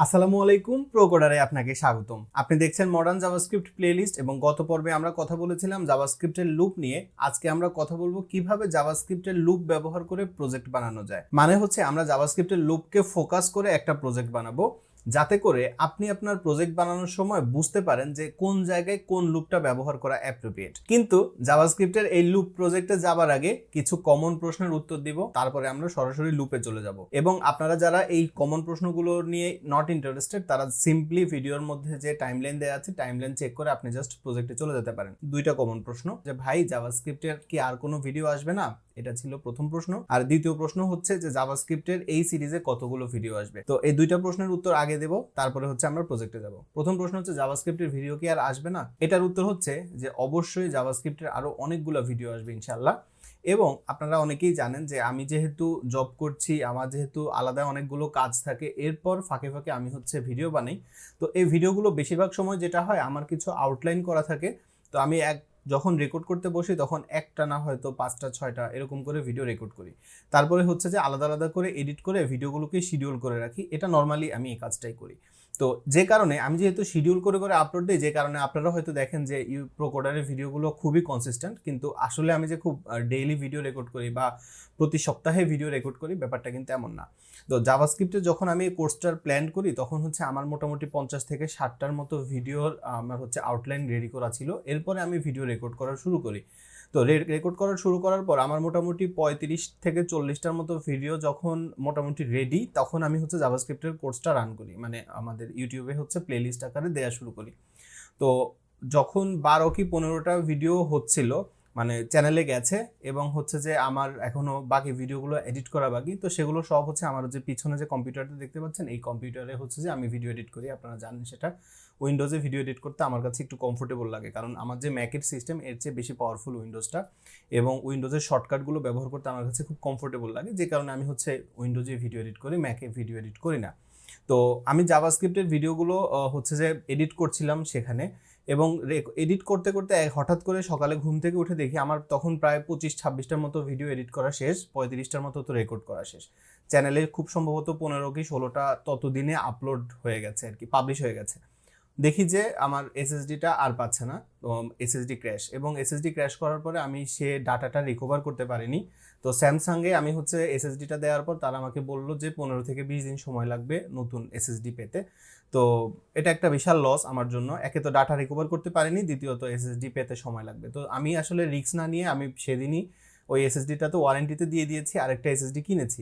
আসসালামু আলাইকুম, প্রোকোডারে আপনাকে স্বাগতম। আপনি দেখছেন মডার্ন জাভাস্ক্রিপ্ট প্লেলিস্ট এবং গত পর্বে আমরা কথা বলেছিলাম জাভাস্ক্রিপ্টের লুপ নিয়ে। আজকে আমরা কথা বলবো কিভাবে জাভাস্ক্রিপ্টের লুপ ব্যবহার করে প্রজেক্ট বানানো যায়। মানে হচ্ছে আমরা জাভাস্ক্রিপ্টের লুপকে ফোকাস করে একটা প্রজেক্ট বানাবো, যাতে করে আপনি আপনার প্রজেক্ট বানানোর সময় বুঝতে পারেন যে কোন জায়গায় কোন লুপটা ব্যবহার করা অ্যাপ্রোপ্রিয়েট। কিন্তু জাভাস্ক্রিপ্টের এই লুপ প্রজেক্টে যাবার আগে কিছু কমন প্রশ্নের উত্তর দিব, তারপরে আমরা সরাসরি লুপে চলে যাব। এবং আপনারা যারা এই কমন প্রশ্নগুলো নিয়ে নট ইন্টারেস্টেড, তারা সিম্পলি ভিডিওর মধ্যে যে টাইমলাইন দেওয়া আছে টাইমলাইন চেক করে আপনি জাস্ট প্রজেক্টে চলে যেতে পারেন। দুইটা কমন প্রশ্ন, যে ভাই জাভাস্ক্রিপ্টের কি আর কোনো ভিডিও আসবে না, এটা ছিল প্রথম প্রশ্ন। আর দ্বিতীয় প্রশ্ন হচ্ছে যে জাভাস্ক্রিপ্টের এই সিরিজে কতগুলো ভিডিও আসবে। তো এই দুইটা প্রশ্নের উত্তর আগে দেব, তারপরে হচ্ছে আমরা প্রজেক্টে যাব। প্রথম প্রশ্ন হচ্ছে জাভাস্ক্রিপ্টের ভিডিও কি আর আসবে না। এটার উত্তর হচ্ছে যে অবশ্যই জাভাস্ক্রিপ্টের আরো অনেকগুলো ভিডিও আসবে ইনশাআল্লাহ। এবং আপনারা অনেকেই জানেন যে আমি যেহেতু জব করছি, আমার যেহেতু আলাদা অনেকগুলো কাজ থাকে, এরপর ফাঁকে ফাঁকে আমি হচ্ছে ভিডিও বানাই। তো এই ভিডিওগুলো বেশিরভাগ সময় যেটা হয়, আমার কিছু আউটলাইন করা থাকে। তো আমি যখন রেকর্ড করতে বসি তখন একটা না হয়তো 5টা 6টা এরকম করে ভিডিও রেকর্ড করি। তারপরে হচ্ছে যে আলাদা আলাদা করে এডিট করে ভিডিওগুলোকে শিডিউল করে রাখি। এটা নর্মালি আমি এই কাজটাই করি। তো যে কারণে আমি যেহেতু শিডিউল করে করে আপলোড দিই, যে কারণে আপনারা হয়তো দেখেন যে প্রোকোডারের ভিডিওগুলো খুবই কনসিস্টেন্ট, কিন্তু আসলে আমি যে খুব ডেইলি ভিডিও রেকর্ড করি বা প্রতি সপ্তাহে ভিডিও রেকর্ড করি, ব্যাপারটা কিন্তু এমন না। তো জাভাস্ক্রিপ্টে যখন আমি এই কোর্সটার প্ল্যান করি, তখন হচ্ছে আমার মোটামুটি 50 থেকে 60টার মতো ভিডিওর আমার হচ্ছে আউটলাইন রেডি করা ছিল। এরপরে আমি ভিডিও রেকর্ড করা শুরু করি। তো রেকর্ড করা শুরু করার পর আমার মোটামুটি 35 থেকে 40টার মতো ভিডিও যখন মোটামুটি রেডি, তখন আমি হচ্ছে জাভাস্ক্রিপ্টের কোর্সটা রান করি, মানে আমাদের ইউটিউবে হচ্ছে প্লেলিস্ট আকারে দেওয়া শুরু করি। তো যখন 12 কি 15টা ভিডিও হচ্ছিল, মানে চ্যানেলে গেছে, এবং হচ্ছে যে আমার এখনো বাকি ভিডিওগুলো এডিট করা বাকি, তো সেগুলো সব হচ্ছে আমার যে পিছনে যে কম্পিউটারটা দেখতে পাচ্ছেন, এই কম্পিউটারে হচ্ছে যে আমি ভিডিও এডিট করি। আপনারা জানেন সেটা, উইন্ডোজে ভিডিও এডিট করতে আমার কাছে একটু কমফোর্টেবল লাগে, কারণ আমার যে ম্যাকের সিস্টেম এর চেয়ে বেশি পাওয়ারফুল উইন্ডোজটা, এবং উইন্ডোজের শর্টকাটগুলো ব্যবহার করতে আমার কাছে খুব কমফোর্টেবল লাগে, যে কারণে আমি হচ্ছে উইন্ডোজে ভিডিও এডিট করি, ম্যাকে ভিডিও এডিট করি না। তো আমি জাভাস্ক্রিপ্টের ভিডিওগুলো হচ্ছে যে এডিট করছিলাম সেখানে, এবং এডিট করতে করতে হঠাৎ করে সকালে ঘুম থেকে উঠে দেখি আমার তখন প্রায় 25-26টার মতো ভিডিও এডিট করা শেষ, 35টার মতো তো রেকর্ড করা শেষ। চ্যানেলে খুব সম্ভবত 15 কি 16টা ততদিনে আপলোড হয়ে গেছে আর কি, পাবলিশ হয়ে গেছে। দেখি যে আমার এসএসডিটা আর পাচ্ছে না, এসএসডি ক্র্যাশ, এবং এসএসডি ক্র্যাশ করার পরে আমি সে ডাটাটা রিকভার করতে পারিনি। তো স্যামসাংয়ে আমি হচ্ছে এসএসডিটা দেওয়ার পর তারা আমাকে বললো যে 15 থেকে 20 দিন সময় লাগবে নতুন এসএসডি পেতে। তো এটা একটা বিশাল লস আমার জন্য। একে তো ডাটা রিকভার করতে পারিনি, দ্বিতীয়ত এসএসডি পেতে সময় লাগবে। তো আমি আসলে রিস্ক না নিয়ে আমি সেদিনই ওই এসএসডিটা তো ওয়ারেন্টিতে দিয়ে দিয়েছি, আরেকটা এসএসডি কিনেছি।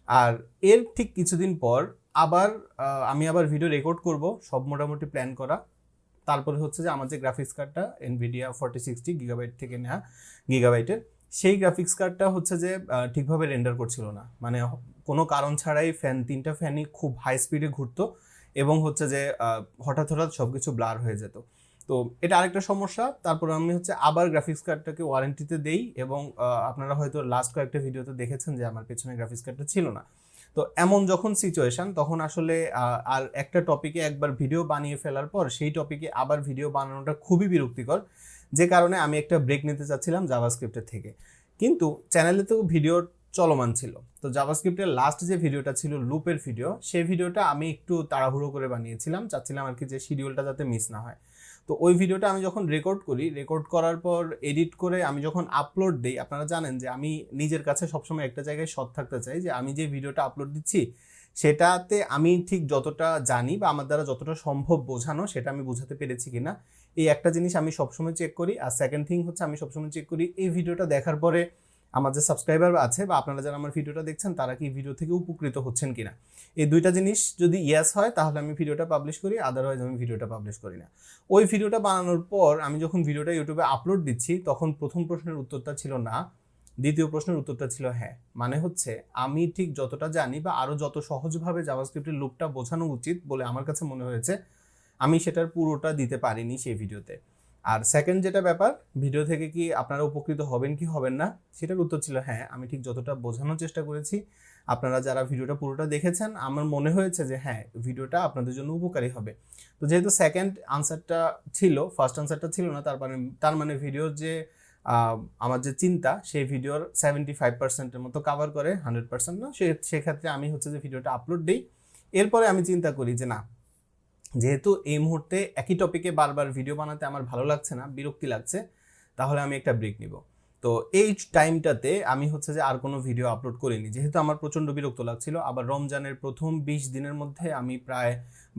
আর এর ঠিক কিছুদিন পর আবার আমি আবার ভিডিও রেকর্ড করব, সব মোটামুটি প্ল্যান করা। তারপরে হচ্ছে যে আমার যে গ্রাফিক্স কার্ডটা এনভিডিয়া 4060 গিগাবাইট থেকে নেওয়া, গিগাবাইটের, সেই গ্রাফিক্স কার্ডটা হচ্ছে যে ঠিকভাবে রেন্ডার করছিল না, মানে কোনো কারণ ছাড়াই তিনটা ফ্যানই খুব হাই স্পিডে ঘুরতো, এবং হচ্ছে যে হঠাৎ হঠাৎ সব কিছু ব্লার হয়ে যেত। তো এটা আরেকটা সমস্যা। তারপর আমি হচ্ছে আবার গ্রাফিক্স কার্ডটাকে ওয়ারেন্টিতে দেই, এবং আপনারা হয়তো লাস্ট কয়েকটা ভিডিওতে দেখেছেন যে আমার পেছনে গ্রাফিক্স কার্ডটা ছিল না। তো এমন যখন সিচুয়েশন, তখন আসলে আর একটা টপিকে একবার ভিডিও বানিয়ে ফেলার পর সেই টপিকে আবার ভিডিও বানানোটা খুবই বিরক্তিকর, যে কারণে আমি একটা ব্রেক নিতে চাচ্ছিলাম জাভাস্ক্রিপ্টের থেকে। কিন্তু চ্যানেলে তো ভিডিও চলমান ছিল। তো জাভাস্ক্রিপ্টের লাস্ট যে ভিডিওটা ছিল লুপের ভিডিও, সেই ভিডিওটা আমি একটু তাড়াহুড়ো করে বানিয়েছিলাম, চাচ্ছিলাম আর কি যে শিডিউলটা যাতে মিস না হয়। তো ওই ভিডিওটা আমি যখন রেকর্ড করি, রেকর্ড করার পর এডিট করে আমি যখন আপলোড দিই, আপনারা জানেন যে আমি নিজের কাছে সবসময় একটা জায়গায় সৎ থাকতে চাই, যে আমি যে ভিডিওটা আপলোড দিচ্ছি সেটাতে আমি ঠিক যতটা জানি বা আমার দ্বারা যতটা সম্ভব বোঝানো, সেটা আমি বোঝাতে পেরেছি কিনা, এই একটা জিনিস আমি সবসময় চেক করি। আর সেকেন্ড থিং হচ্ছে আমি সবসময় চেক করি এই ভিডিওটা দেখার পরে আমার যে সাবস্ক্রাইবার আছে বা আপনারা যারা আমার ভিডিওটা দেখছেন, তারা কি ভিডিও থেকে উপকৃত হচ্ছেন কিনা। এই দুইটা জিনিস যদি ইয়েস হয় তাহলে আমি ভিডিওটা পাবলিশ করি, আদারওয়াইজ আমি ভিডিওটা পাবলিশ করি না। ওই ভিডিওটা বানানোর পর আমি যখন ভিডিওটা ইউটিউবে আপলোড দিচ্ছি, তখন প্রথম প্রশ্নের উত্তরটা ছিল না, দ্বিতীয় প্রশ্নের উত্তরটা ছিল হ্যাঁ। মানে হচ্ছে আমি ঠিক যতটা জানি বা আরও যত সহজভাবে জাভাস্ক্রিপ্টের লুপটা বোঝানো উচিত বলে আমার কাছে মনে হয়েছে, আমি সেটার পুরোটা দিতে পারিনি সেই ভিডিওতে। আর সেকেন্ড যেটা ব্যাপার, ভিডিও থেকে কি আপনারা উপকৃত হবেন কি হবেন না, সেটার উত্তর ছিল হ্যাঁ। আমি ঠিক যতটা বোঝানোর চেষ্টা করেছি, আপনারা যারা ভিডিওটা পুরোটা দেখেছেন, আমার মনে হয়েছে যে হ্যাঁ ভিডিওটা আপনাদের জন্য উপকারী হবে। তো যেহেতু সেকেন্ড আনসারটা ছিল, ফার্স্ট আনসারটা ছিল না, তার মানে ভিডিওর যে আমার যে চিন্তা, সেই ভিডিওর 75%-এর মতো কাভার করে, 100% না। সেক্ষেত্রে আমি হচ্ছে যে ভিডিওটা আপলোড দিই এরপরে আমি চিন্তা করি যে না, যেহেতু এই মুহূর্তে একই টপিকে বারবার ভিডিও বানাতে আমার ভালো লাগছে না, বিরক্তি লাগছে, তাহলে আমি একটা ব্রেক নিব। তো এই টাইমটাতে আমি হচ্ছে যে আর কোনো ভিডিও আপলোড করিনি, যেহেতু আমার প্রচণ্ড বিরক্ত লাগছিল। আবার রমজানের প্রথম 20 দিনের মধ্যে আমি প্রায়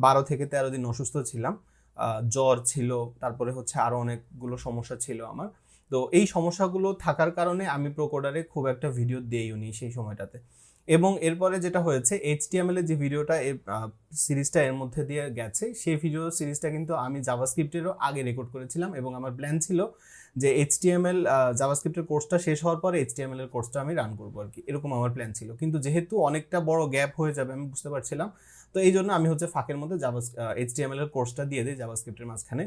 12 থেকে 13 দিন অসুস্থ ছিলাম, জ্বর ছিল, তারপরে হচ্ছে আরও অনেকগুলো সমস্যা ছিল আমার। তো এই সমস্যাগুলো থাকার কারণে আমি প্রোকোডারে খুব একটা ভিডিও দিইনি সেই সময়টাতে। এবং এরপরে যেটা হয়েছে, HTML এর যে ভিডিওটা সিরিজটা এর মধ্যে দিয়ে গেছে, সেই ভিডিও সিরিজটা কিন্তু আমি জাভাস্ক্রিপ্টেরও আগে রেকর্ড করেছিলাম, এবং আমার প্ল্যান ছিল যে HTML জাভাস্ক্রিপ্টের কোর্সটা শেষ হওয়ার পরে HTML এর কোর্সটা আমি রান করবো আর কি, এরকম আমার প্ল্যান ছিল। কিন্তু যেহেতু অনেকটা বড় গ্যাপ হয়ে যাবে আমি বুঝতে পারছিলাম, তো এই জন্য আমি হচ্ছে ফাঁকের মধ্যে HTML এর কোর্সটা দিয়ে দিই জাভাস্ক্রিপ্টের মাঝখানে।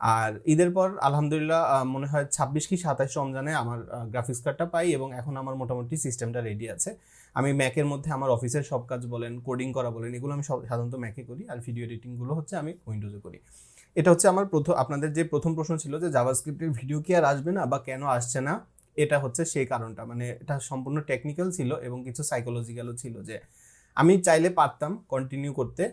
আর ঈদের পর আলহামদুলিল্লাহ মনে হয় 26 কি 27 রমজানে আমার গ্রাফিক্স কার্ডটা পাই, এবং এখন আমার মোটামুটি সিস্টেমটা রেডি আছে। আমি ম্যাকের মধ্যে আমার অফিসের সব কাজ বলেন, কোডিং করা বলেন, এগুলো আমি সব সাধারণত ম্যাকে করি, আর ভিডিও এডিটিংগুলো হচ্ছে আমি উইন্ডোজে করি। এটা হচ্ছে আমার আপনাদের যে প্রথম প্রশ্ন ছিল যে জাভাস্ক্রিপ্টের ভিডিও কি আর আসবে না বা কেন আসছে না, এটা হচ্ছে সেই কারণটা। মানে এটা সম্পূর্ণ টেকনিক্যাল ছিল এবং কিছু সাইকোলজিক্যালও ছিল, যে আমি চাইলে পারতাম কন্টিনিউ করতে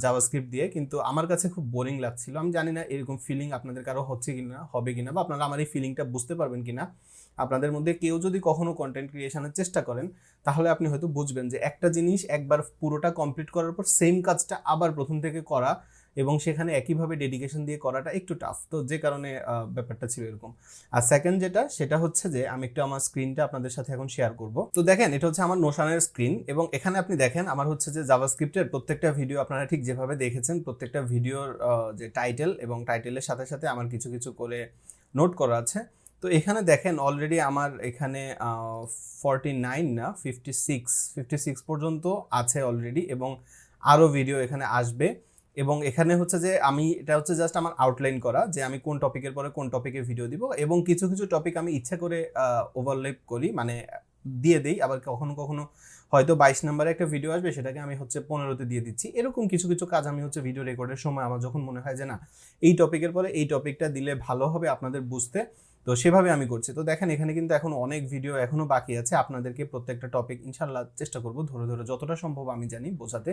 জাভাস্ক্রিপ্ট দিয়ে, কিন্তু আমার কাছে খুব বোরিং লাগছিল। আমি জানি না এরকম ফিলিং আপনাদের কারো হচ্ছে কিনা, হবে কিনা, বা আপনারা আমার এই ফিলিংটা বুঝতে পারবেন কিনা। আপনাদের মধ্যে কেউ যদি কখনো কন্টেন্ট ক্রিয়েশনের চেষ্টা করেন, তাহলে আপনি হয়তো বুঝবেন যে একটা জিনিস একবার পুরোটা কমপ্লিট করার পর সেম কাজটা আবার প্রথম থেকে করা এবং সেখানে একইভাবে ডেডিকেশন দিয়ে করাটা একটু টাফ। তো যে কারণে ব্যাপারটা ছিল এরকম। আর সেকেন্ড সেটা হচ্ছে যে আমি একটু আমার স্ক্রিনটা আপনাদের সাথে এখন শেয়ার করব। তো দেখেন, এটা হচ্ছে আমার নোশনের স্ক্রিন, এবং এখানে আপনি দেখেন আমার হচ্ছে যে জাভাস্ক্রিপ্টের প্রত্যেকটা ভিডিও আপনারা ঠিক যেভাবে দেখেছেন, প্রত্যেকটা ভিডিওর যে টাইটেল এবং টাইটেলের সাথে সাথে আমার কিছু কিছু করে নোট করা আছে। তো এখানে দেখেন অলরেডি আমার এখানে 49 না 56 পর্যন্ত আছে অলরেডি, এবং আরও ভিডিও এখানে আসবে। এবং এখানে হচ্ছে যে আমি এটা হচ্ছে জাস্ট আমার আউটলাইন করা, যে আমি কোন টপিকের পরে কোন টপিকে ভিডিও দিব, এবং কিছু কিছু টপিক আমি ইচ্ছা করে ওভারল্যাপ করি, মানে দিয়ে দিই। আবার কখনো কখনো হয়তো 22 নম্বরে একটা ভিডিও আসবে, সেটাকে আমি হচ্ছে 15তে দিয়ে দিচ্ছি। এরকম কিছু কিছু কাজ আমি হচ্ছে ভিডিও রেকর্ডের সময় আমার যখন মনে হয় যে না, এই টপিকের পরে এই টপিকটা দিলে ভালো হবে আপনাদের বুঝতে, তো সেভাবে আমি করছি। তো দেখেন এখানে কিন্তু এখন অনেক ভিডিও এখনো বাকি আছে, আপনাদেরকে প্রত্যেকটা টপিক ইনশাল্লাহ চেষ্টা করব ধরে ধরে যতটা সম্ভব আমি জানি বোঝাতে,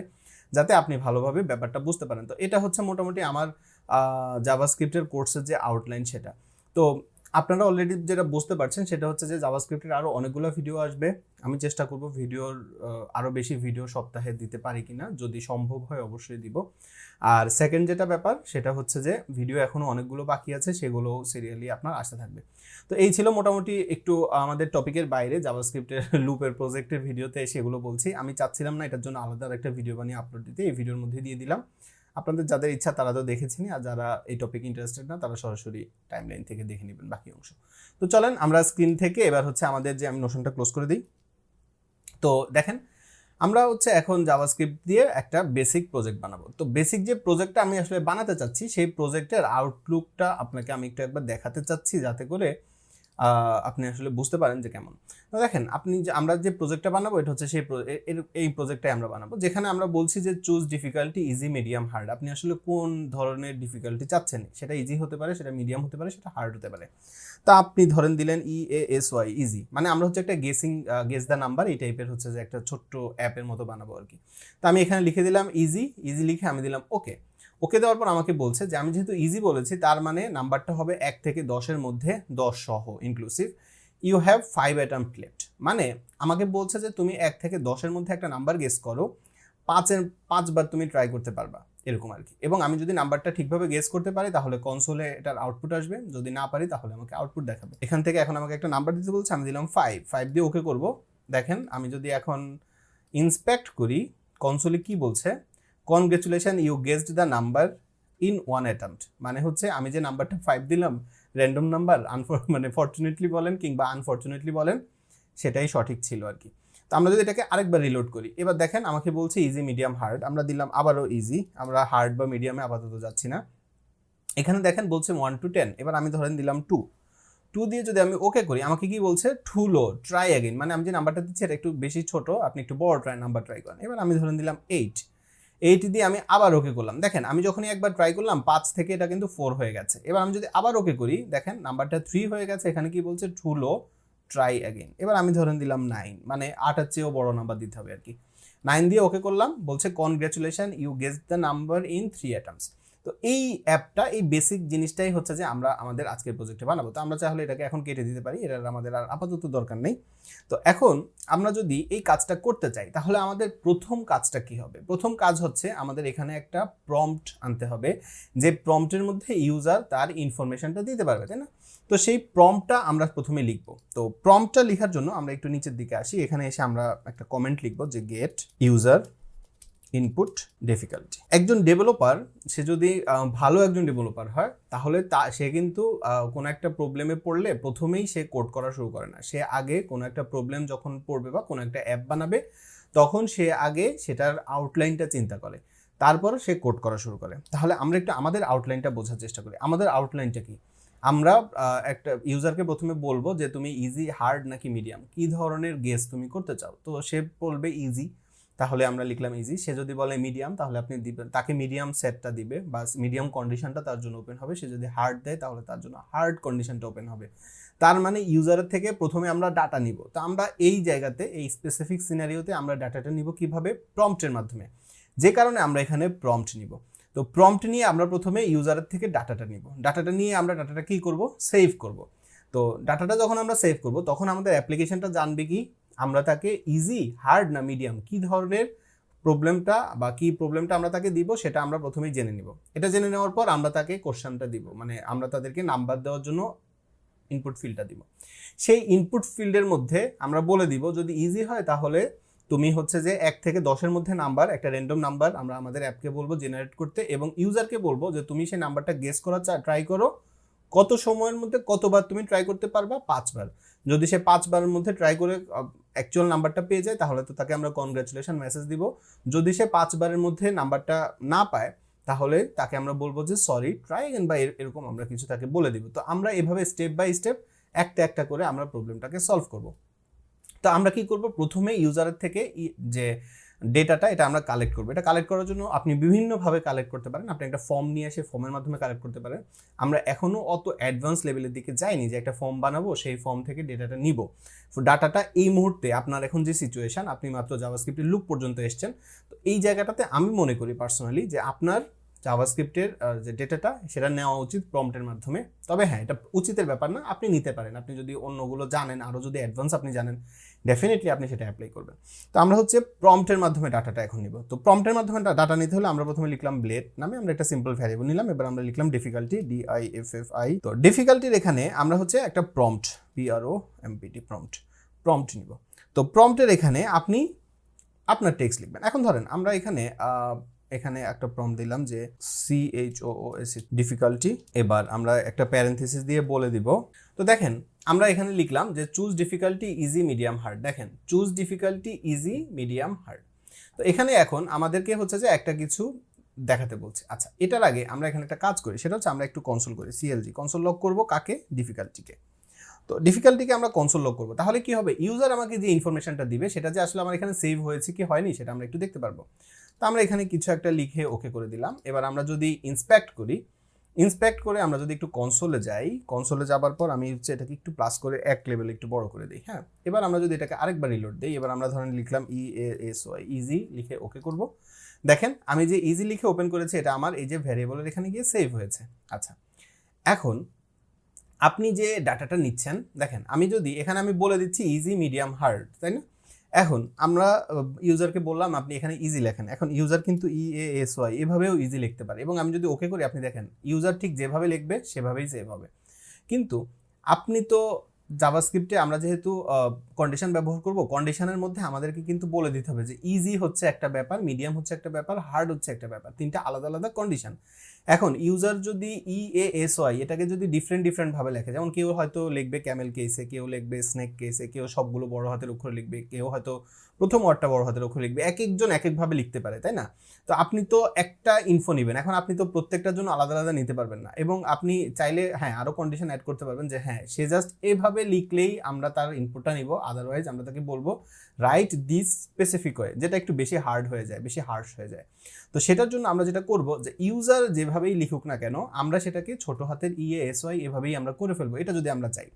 যাতে আপনি ভালোভাবে ব্যাপারটা বুঝতে পারেন। তো এটা হচ্ছে মোটামুটি আমার জাভাস্ক্রিপ্টের কোর্সের যে আউটলাইন সেটা। তো আপনারা অলরেডি যেটা বুঝতে পারছেন সেটা হচ্ছে যে জাভাস্ক্রিপ্টের আরও অনেকগুলো ভিডিও আসবে। আমি চেষ্টা করব ভিডিওর আরও বেশি ভিডিও সপ্তাহে দিতে পারি কিনা, যদি সম্ভব হয় অবশ্যই দিব। আর সেকেন্ড যেটা ব্যাপার সেটা হচ্ছে যে ভিডিও এখনও অনেকগুলো বাকি আছে, সেগুলো সিরিয়ালি আপনার আসতে থাকবে। তো এই ছিল মোটামুটি একটু আমাদের টপিকের বাইরে জাভাস্ক্রিপ্টের লুপের প্রজেক্টের ভিডিওতে সেগুলো বলছি। আমি চাচ্ছিলাম না এটার জন্য আলাদা একটা ভিডিও বানিয়ে আপলোড দিতে, এই ভিডিওর মধ্যে দিয়ে দিলাম। আপনাদের যাদের ইচ্ছা তারা তো দেখেছেনই, আর যারা এই টপিক ইন্টারেস্টেড না তারা সরাসরি টাইমলাইন থেকে দেখে নেবেন বাকি অংশ। তো চলেন আমরা স্ক্রিন থেকে এবার হচ্ছে আমাদের যে আমি নোশনটা ক্লোজ করে দিই। তো দেখেন আমরা হচ্ছে এখন জাভাস্ক্রিপ্ট দিয়ে একটা বেসিক প্রজেক্ট বানাবো। তো বেসিক যে প্রজেক্টটা আমি আসলে বানাতে চাচ্ছি, সেই প্রজেক্টের আউটলুকটা আপনাকে আমি একটু একবার দেখাতে চাচ্ছি, যাতে করে আপনি আসলে বুঝতে পারেন যে কেমন। তো দেখেন আমরা যে প্রজেক্টটা বানাবো, এটা হচ্ছে সেই এই প্রজেক্টটাই আমরা বানাবো, যেখানে আমরা বলছি যে choose difficulty easy, medium, hard. আপনি আসলে কোন ধরনের ডিফিকাল্টি চাচ্ছেন, সেটা ইজি হতে পারে, সেটা মিডিয়াম হতে পারে, সেটা হার্ড হতে পারে। তা আপনি ধরেন দিলেন EASY, ইজি, মানে আমরা হচ্ছে একটা গেস দ্য নাম্বার, এই টাইপের হচ্ছে যে একটা ছোট্ট অ্যাপের মতো বানাবো আর কি। তো আমি এখানে লিখে দিলাম ইজি লিখে আমি দিলাম ওকে দেওয়ার পর আমাকে বলছে যে আমি যেহেতু ইজি বলেছি, তার মানে নাম্বারটা হবে 1 থেকে 10-এর মধ্যে, 10 সহ inclusive. You have 5 attempt left, মানে আমাকে বলছে যে তুমি 1 থেকে 10-এর মধ্যে একটা নাম্বার গেস করো, 5বার তুমি ট্রাই করতে পারবা, এরকম আর কি। এবং আমি যদি নাম্বারটা ঠিকভাবে গেস করতে পারি তাহলে কনসোলে এটার আউটপুট আসবে, যদি না পারি তাহলে আমাকে আউটপুট দেখাবে। এখান থেকে এখন আমাকে একটা নাম্বার দিতে বলছে, আমি দিলাম 5 দিয়ে ওকে করব। দেখেন আমি যদি এখন ইন্সপেক্ট করি কনসোলে কি বলছে, congratulation you guessed the number in 1 attempt, মানে হচ্ছে আমি যে নাম্বারটা 5 দিলাম, র্যান্ডম নাম্বার, মানে ফরচুনেটলি বলেন কিংবা আনফরচুনেটলি বলেন, সেটাই সঠিক ছিল আর কি। তো আমরা যদি এটাকে আরেকবার রিলোড করি, এবার দেখেন আমাকে বলছে ইজি, মিডিয়াম, হার্ড। আমরা দিলাম আবারও ইজি, আমরা হার্ড বা মিডিয়ামে আপাতত যাচ্ছি না। এখানে দেখেন বলছে 1 to 10, এবার আমি ধরেন দিলাম 2 দিয়ে যদি আমি ওকে করি, আমাকে কি বলছে, টু লো, ট্রাই অ্যাগেন, মানে আমি যে নাম্বারটা দিচ্ছি এটা একটু বেশি ছোট, আপনি একটু বড় নাম্বার ট্রাই করেন। এবার আমি ধরেন দিলাম 8 দিয়ে আমি আবার ওকে করলাম। দেখেন আমি যখনই একবার ট্রাই করলাম 5 থেকে এটা কিন্তু 4 হয়ে গেছে। এবার আমি যদি আবার ওকে করি, দেখেন নাম্বারটা 3 হয়ে গেছে, এখানে কি বলছে, টু লো, ট্রাই অ্যাগেন। এবার আমি ধরেন দিলাম 9, মানে 8-এর চেয়েও বড় নাম্বার দিতে হবে আর কি। 9 দিয়ে ওকে করলাম, বলছে congratulation you guess the number in 3 attempts. তো এই অ্যাপটা, এই বেসিক জিনিসটাই হচ্ছে যে আমরা আমাদের আজকের প্রজেক্টে বানাবো। তো আমরা চাইলে এটাকে এখন কেটে দিতে পারি, এটার আমাদের আর আপাতত দরকার নেই। তো এখন আমরা যদি এই কাজটা করতে চাই তাহলে আমাদের প্রথম কাজটা কি হবে? প্রথম কাজ হচ্ছে আমাদের এখানে একটা প্রম্পট আনতে হবে, যে প্রম্পটের মধ্যে ইউজার তার ইনফরমেশনটা দিতে পারবে, তাই না? তো সেই প্রম্পটটা আমরা প্রথমে লিখবো। তো প্রম্পটটা লেখার জন্য আমরা একটু নিচের দিকে আসি, এখানে এসে আমরা একটা কমেন্ট লিখবো যে গেট ইউজার ইনপুট ডিফিকাল্টি। একজন ডেভেলপার, সে যদি ভালো একজন ডেভেলপার হয় তাহলে সে কিন্তু কোনো একটা প্রবলেমে পড়লে প্রথমেই সে কোড করা শুরু করে না। সে আগে কোনো একটা প্রবলেম যখন পড়বে বা কোনো একটা অ্যাপ বানাবে তখন সে আগে সেটার আউটলাইনটা চিন্তা করে, তারপর সে কোড করা শুরু করে। তাহলে আমরা একটু আমাদের আউটলাইনটা বোঝার চেষ্টা করি। আমাদের আউটলাইনটা কি? আমরা একটা ইউজারকে প্রথমে বলবো যে তুমি ইজি, হার্ড নাকি মিডিয়াম, কি ধরনের গেস তুমি করতে চাও। তো সে বলবে ইজি, তাহলে আমরা লিখলাম ইজি। সে যদি বলে মিডিয়াম তাহলে আপনি দিবেন, তাকে মিডিয়াম সেটটা দিবে বা মিডিয়াম কন্ডিশনটা তার জন্য ওপেন হবে। সে যদি হার্ড দেয় তাহলে তার জন্য হার্ড কন্ডিশনটা ওপেন হবে। তার মানে ইউজারের থেকে প্রথমে আমরা ডাটা নিব। তো আমরা এই জায়গাতে, এই স্পেসিফিক সিনারিওতে আমরা ডাটাটা নিব কিভাবে? প্রম্পটের মাধ্যমে। যে কারণে আমরা এখানে প্রম্পট নিব। তো প্রম্পট নিয়ে আমরা প্রথমে ইউজারের থেকে ডাটাটা নিব। ডাটাটা নিয়ে আমরা ডাটাটা কি করব? সেভ করব। তো ডাটাটা যখন আমরা সেভ করব তখন আমাদের অ্যাপ্লিকেশনটা জানবে কি আমরা তাকে ইজি, হার্ড না মিডিয়াম, কি ধরনের প্রবলেমটা বা কি প্রবলেমটা আমরা তাকে দিব সেটা আমরা প্রথমেই জেনে নিব। এটা জেনে নেওয়ার পর আমরা তাকে কোশ্চেনটা দিব, মানে আমরা তাদেরকে নাম্বার দেওয়ার জন্য ইনপুট ফিল্ডটা দিব। সেই ইনপুট ফিল্ডের মধ্যে আমরা বলে দিব যদি ইজি হয় তাহলে তুমি হচ্ছে যে 1 থেকে 10-এর মধ্যে নাম্বার, একটা র্যান্ডম নাম্বার আমরা আমাদের অ্যাপকে বলবো জেনারেট করতে, এবং ইউজারকে বলবো যে তুমি সেই নাম্বারটা গেস করার ট্রাই করো, কত সময়ের মধ্যে কতবার তুমি ট্রাই করতে পারবা? 5 বার। যদি সে 5 বারের মধ্যে ট্রাই করে অ্যাকচুয়াল নাম্বারটা পেয়ে যায় তাহলে তো তাকে আমরা কনগ্রাচুলেশন মেসেজ দিব। যদি সে 5 বারের মধ্যে নাম্বারটা না পায় তাহলে তাকে আমরা বলবো যে সরি, ট্রাই এগেন বা এরকম আমরা কিছু তাকে বলে দিব। তো আমরা এভাবে স্টেপ বাই স্টেপ একটা একটা করে আমরা প্রবলেমটাকে সলভ করব। তো আমরা কি করব? প্রথমে ইউজারের থেকে যে ডেটাটা এটা আমরা কালেক্ট করবো। এটা কালেক্ট করার জন্য আপনি বিভিন্নভাবে কালেক্ট করতে পারেন। আপনি একটা ফর্ম নিয়ে এসে ফর্মের মাধ্যমে কালেক্ট করতে পারেন। আমরা এখনও অত অ্যাডভান্স লেভেলের দিকে যাইনি যে একটা ফর্ম বানাবো, সেই ফর্ম থেকে ডেটাটা নিব। ডাটাটা এই মুহূর্তে আপনার এখন যে সিচুয়েশন, আপনি মাত্র জাভাস্ক্রিপ্টের লুপ পর্যন্ত এসেছেন, তো এই জায়গাটাতে আমি মনে করি পার্সোনালি যে আপনার জাভাস্ক্রিপ্টের যে ডেটাটা সেটা নেওয়া উচিত প্রম্পটের মাধ্যমে। তবে হ্যাঁ, এটা উচিতের ব্যাপার না, আপনি নিতে পারেন। আপনি যদি অন্যগুলো জানেন, আরও যদি অ্যাডভান্স আপনি জানেন, ডেফিনেটলি আপনি সেটা অ্যাপ্লাই করবেন। তো আমরা হচ্ছে প্রম্পটের মাধ্যমে ডাটাটা এখন নিব। তো প্রম্পটের মাধ্যমে ডাটা নিতে হলে আমরা প্রথমে লিখলাম ব্লেড নামে, আমরা একটা সিম্পল ভ্যারিয়েবল নিলাম। এবার আমরা লিখলাম ডিফিকাল্টি, DIFFI। তো ডিফিকাল্টির এখানে আমরা হচ্ছে একটা প্রম্পট, PROMPT, প্রম্পট নিব। তো প্রম্পটের এখানে আপনি আপনার টেক্সট লিখবেন। এখন ধরেন আমরা এখানে একটা প্রম্পট দিলাম যে CHOOS ডিফিকাল্টি। এবার আমরা একটা প্যারেনথেসিস দিয়ে বলে দিব। তো দেখেন আমরা এখানে লিখলাম যে choose difficulty easy, medium, hard. দেখেন choose difficulty easy, medium, hard. তো এখানে এখন আমাদেরকে হচ্ছে যে একটা কিছু দেখাতে বলছে। আচ্ছা, এটার আগে আমরা এখানে একটা কাজ করি, সেটা হচ্ছে আমরা একটু কনসোল করি, CLG কনসোল লক করব। কাকে? ডিফিকাল্টিকে। তো ডিফিকাল্টিকে আমরা কনসোল লক করবো। তাহলে কি হবে? ইউজার আমাকে যে ইনফরমেশনটা দিবে সেটা যে আসলে আমার এখানে সেভ হয়েছে কি হয়নি সেটা আমরা একটু দেখতে পারবো। তো আমরা এখানে কিছু একটা লিখে ওকে করে দিলাম। এবার আমরা যদি ইন্সপেক্ট করে আমরা যদি একটু কনসোলে যাই, কনসোলে যাবার পর আমি হচ্ছে এটাকে একটু প্লাস করে এক লেভেল একটু বড় করে দিই। হ্যাঁ, এবার আমরা যদি এটাকে আরেকবার রিলোড দিই, এবার আমরা ধরেন লিখলাম EASY, ইজি লিখে ওকে করব। দেখেন আমি যে ইজি লিখে ওপেন করেছি এটা আমার এই যে ভ্যারিয়েবলের এখানে গিয়ে সেভ হয়েছে। আচ্ছা, এখন আপনি যে ডাটাটা নিচ্ছেন, দেখেন আমি যদি এখানে আমি বলে দিচ্ছি ইজি, মিডিয়াম, হার্ড, তাই না? এখন আমরা ইউজারকে বললাম আপনি এখানে ইজি লেখেন। এখন ইউজার কিন্তু EASY এভাবেও ইজি লিখতে পারে, এবং আমি যদি ওকে করি আপনি দেখেন ইউজার ঠিক যেভাবে লিখবে সেভাবেই সেভ হবে। কিন্তু আপনি তো জাভাস্ক্রিপ্টে আমরা যেহেতু কন্ডিশন ব্যবহার করব, কন্ডিশনের মধ্যে আমাদেরকে কিন্তু বলে দিতে হবে যে ইজি হচ্ছে একটা ব্যাপার, মিডিয়াম হচ্ছে একটা ব্যাপার, হার্ড হচ্ছে একটা ব্যাপার, তিনটা আলাদা আলাদা কন্ডিশন। এখন ইউজার যদি EASY এটাকে যদি ডিফারেন্ট ভাবে লেখে, যেমন কেউ হয়তো লিখবে ক্যামেল কেসে, কেউ লিখবে স্নেক কেসে, কেউ সবগুলো বড় হাতের অক্ষরে লিখবে, কেউ হয়তো প্রথম ওয়ার্ডটা বড় হাতের অক্ষরে লিখবে, এক একজন এক একভাবে লিখতে পারে, তাই না? তো আপনি তো একটা ইনফো নেবেন, এখন আপনি তো প্রত্যেকটার জন্য আলাদা আলাদা নিতে পারবেন না, এবং আপনি চাইলে হ্যাঁ আরও কন্ডিশন অ্যাড করতে পারবেন যে হ্যাঁ সে জাস্ট এভাবে লিখলেই আমরা তার ইনপুটটা নিব, আদারওয়াইজ আমরা তাকে বলবো রাইট দিস স্পেসিফিক ওয়ে, যেটা একটু বেশি হার্ড হয়ে যায়, বেশি হার্শ হয়ে যায়। তো সেটার জন্য আমরা যেটা করব যে ইউজার যেভাবেই লিখুক না কেন আমরা সেটাকে ছোট হাতের EASY এভাবেই আমরা করে ফেলবো, এটা যদি আমরা চাই।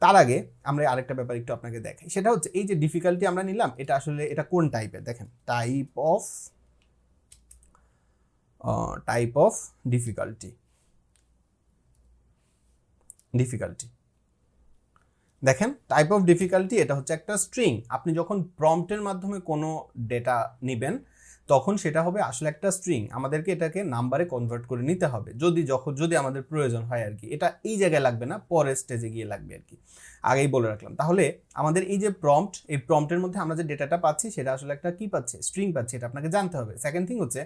তার আগে আমরা আরেকটা ব্যাপার একটু আপনাকে দেখাই, সেটা হচ্ছে এই যে ডিফিকাল্টি আমরা নিলাম, এটা আসলে এটা কোন টাইপের, দেখেন টাইপ অফ ডিফিকাল্টি দেখেন টাইপ অফ ডিফিকাল্টি, এটা হচ্ছে একটা স্ট্রিং। আপনি যখন প্রম্পটের মাধ্যমে কোনো ডেটা নেবেন তখন সেটা হবে আসলে একটা স্ট্রিং, আমাদেরকে এটাকে নাম্বারে কনভার্ট করে নিতে হবে যদি আমাদের প্রয়োজন হয় আর কি। এটা এই জায়গায় লাগবে না, পরের স্টেজে গিয়ে লাগবে আর কি, আগেই বলে রাখলাম। তাহলে আমাদের এই যে প্রম্পট, এই প্রম্পটের মধ্যে আমরা যে ডেটাটা পাচ্ছি সেটা আসলে একটা কি পাচ্ছি, স্ট্রিং পাচ্ছি, এটা আপনাকে জানতে হবে। সেকেন্ড থিং হচ্ছে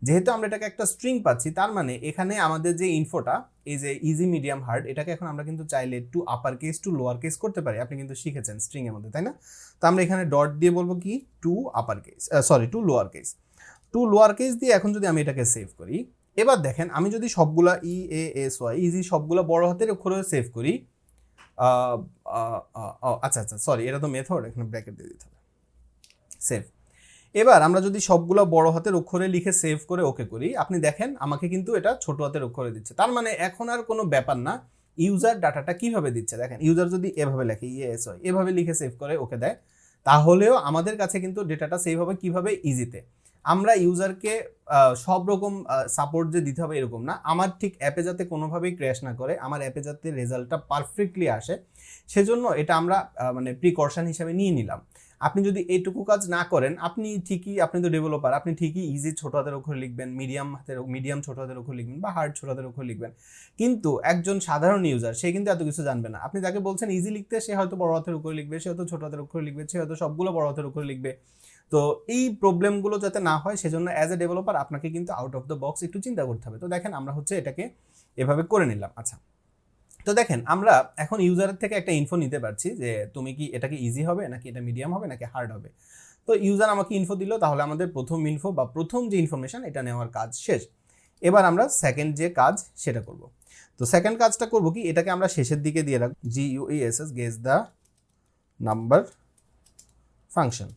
যেহেতু আমরা এটাকে একটা স্ট্রিং পাচ্ছি, তার মানে এখানে আমাদের যে ইনফোটা, এই যে ইজি মিডিয়াম হার্ড, এটাকে এখন আমরা কিন্তু চাইলে to upper case to lower case করতে পারি। আপনি কিন্তু শিখেছেন স্ট্রিং এর মধ্যে, তাই না? তো আমরা এখানে ডট দিয়ে বলবো কি to upper case, to lower case, দিয়ে এখন যদি আমি এটাকে সেভ করি, এবার দেখেন আমি যদি সবগুলা ইজি সবগুলা বড় হাতের অক্ষরে সেভ করি, আচ্ছা সরি, এটা তো মেথড, এখানে ব্র্যাকেট দিয়ে দিতে হবে, সেভ। এবার আমরা যদি সবগুলো বড় হাতের অক্ষরে লিখে সেভ করে ওকে করি, আপনি দেখেন আমাকে কিন্তু এটা ছোট হাতের অক্ষরে দিচ্ছে। তার মানে এখন আর কোনো ব্যাপার না ইউজার ডাটাটা কিভাবে দিচ্ছে। দেখেন ইউজার যদি এভাবে লেখে এভাবে লিখে সেভ করে ওকে দেয়, তাহলেও আমাদের কাছে কিন্তু ডেটাটা সেভ হবে কিভাবে, ইজিতে। আমরা ইউজারকে সব রকম সাপোর্ট যে দিতে হবে এরকম না, আমার ঠিক অ্যাপে যাতে কোনোভাবেই ক্র্যাশ না করে, আমার অ্যাপে যাতে রেজাল্টটা পারফেক্টলি আসে, সেজন্য এটা আমরা মানে প্রিকশন হিসাবে নিয়ে নিলাম। আপনি যদি এইটুকু কাজ না করেন, আপনি তো ডেভেলপার, আপনি ঠিকই ইজি ছোট হাতের অক্ষর লিখবেন, মিডিয়াম ছোট হাতের অক্ষর লিখবেন বা হার্ড ছোট হাতের অক্ষর লিখবেন, কিন্তু একজন সাধারণ ইউজার সে কিন্তু এত কিছু জানবে না। আপনি তাকে বলছেন ইজি লিখতে, সে হয়তো বড় হাতের অক্ষর লিখবে, সে হয়তো ছোট হাতের অক্ষর লিখবে, সে হয়তো সবগুলো বড় হাতের অক্ষর লিখবে। তো এই প্রবলেমগুলো যাতে না হয় সেজন্য অ্যাজ এ ডেভেলপার আপনাকে কিন্তু আউট অফ দ্য বক্স একটু চিন্তা করতে হবে। তো দেখেন আমরা হচ্ছে এটাকে এভাবে করে নিলাম। আচ্ছা, তো দেখেন আমরা এখন ইউজারের থেকে একটা ইনফো নিতে পারছি যে তুমি কি এটাকে ইজি হবে নাকি এটা মিডিয়াম হবে নাকি হার্ড হবে। তো ইউজার আমাকে ইনফো দিল, তাহলে আমাদের প্রথম ইনফো বা প্রথম যে ইনফরমেশন এটা নেওয়ার কাজ শেষ। এবার আমরা সেকেন্ড যে কাজ সেটা করব। তো সেকেন্ড কাজটা করব কি, এটাকে আমরা শেষের দিকে দিয়ে রাখবো, GUESS guess the number function.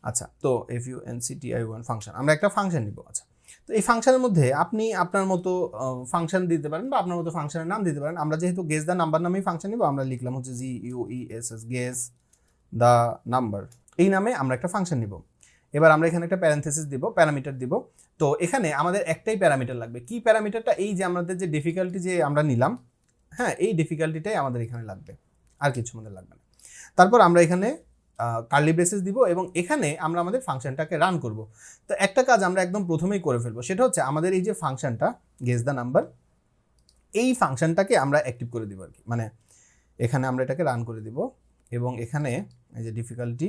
আচ্ছা, তো FUNCTI1 ফাংশন, আমরা একটা ফাংশন নিব। আচ্ছা, তো এই ফাংশনের মধ্যে আপনি আপনার মতো ফাংশন দিতে পারেন বা আপনার মতো ফাংশনের নাম দিতে পারেন। আমরা যেহেতু গেস দ্য নাম্বার নামেই ফাংশন নিব, আমরা লিখলাম হচ্ছে GUESS গেস দ্য নাম্বার, এই নামে আমরা একটা ফাংশন নিব। এবার আমরা এখানে একটা প্যারেনথেসিস দিব, প্যারামিটার দিব। তো এখানে আমাদের একটাই প্যারামিটার লাগবে। কি প্যারামিটারটা? এই যে আমাদের যে ডিফিকাল্টি যে আমরা নিলাম, হ্যাঁ, এই ডিফিকাল্টিটাই আমাদের এখানে লাগবে, আর কিছু আমাদের লাগবে না। তারপর আমরা এখানে কার্লি ব্রেসেস দিব এবং এখানে আমরা আমাদের ফাংশনটাকে রান করব। তো একটা কাজ আমরা একদম প্রথমেই করে ফেলবো, সেটা হচ্ছে আমাদের এই যে ফাংশনটা গেস দ্য নাম্বার, এই ফাংশনটাকে আমরা অ্যাক্টিভ করে দিব আর কি। মানে এখানে আমরা এটাকে রান করে দিব এবং এখানে এই যে ডিফিকাল্টি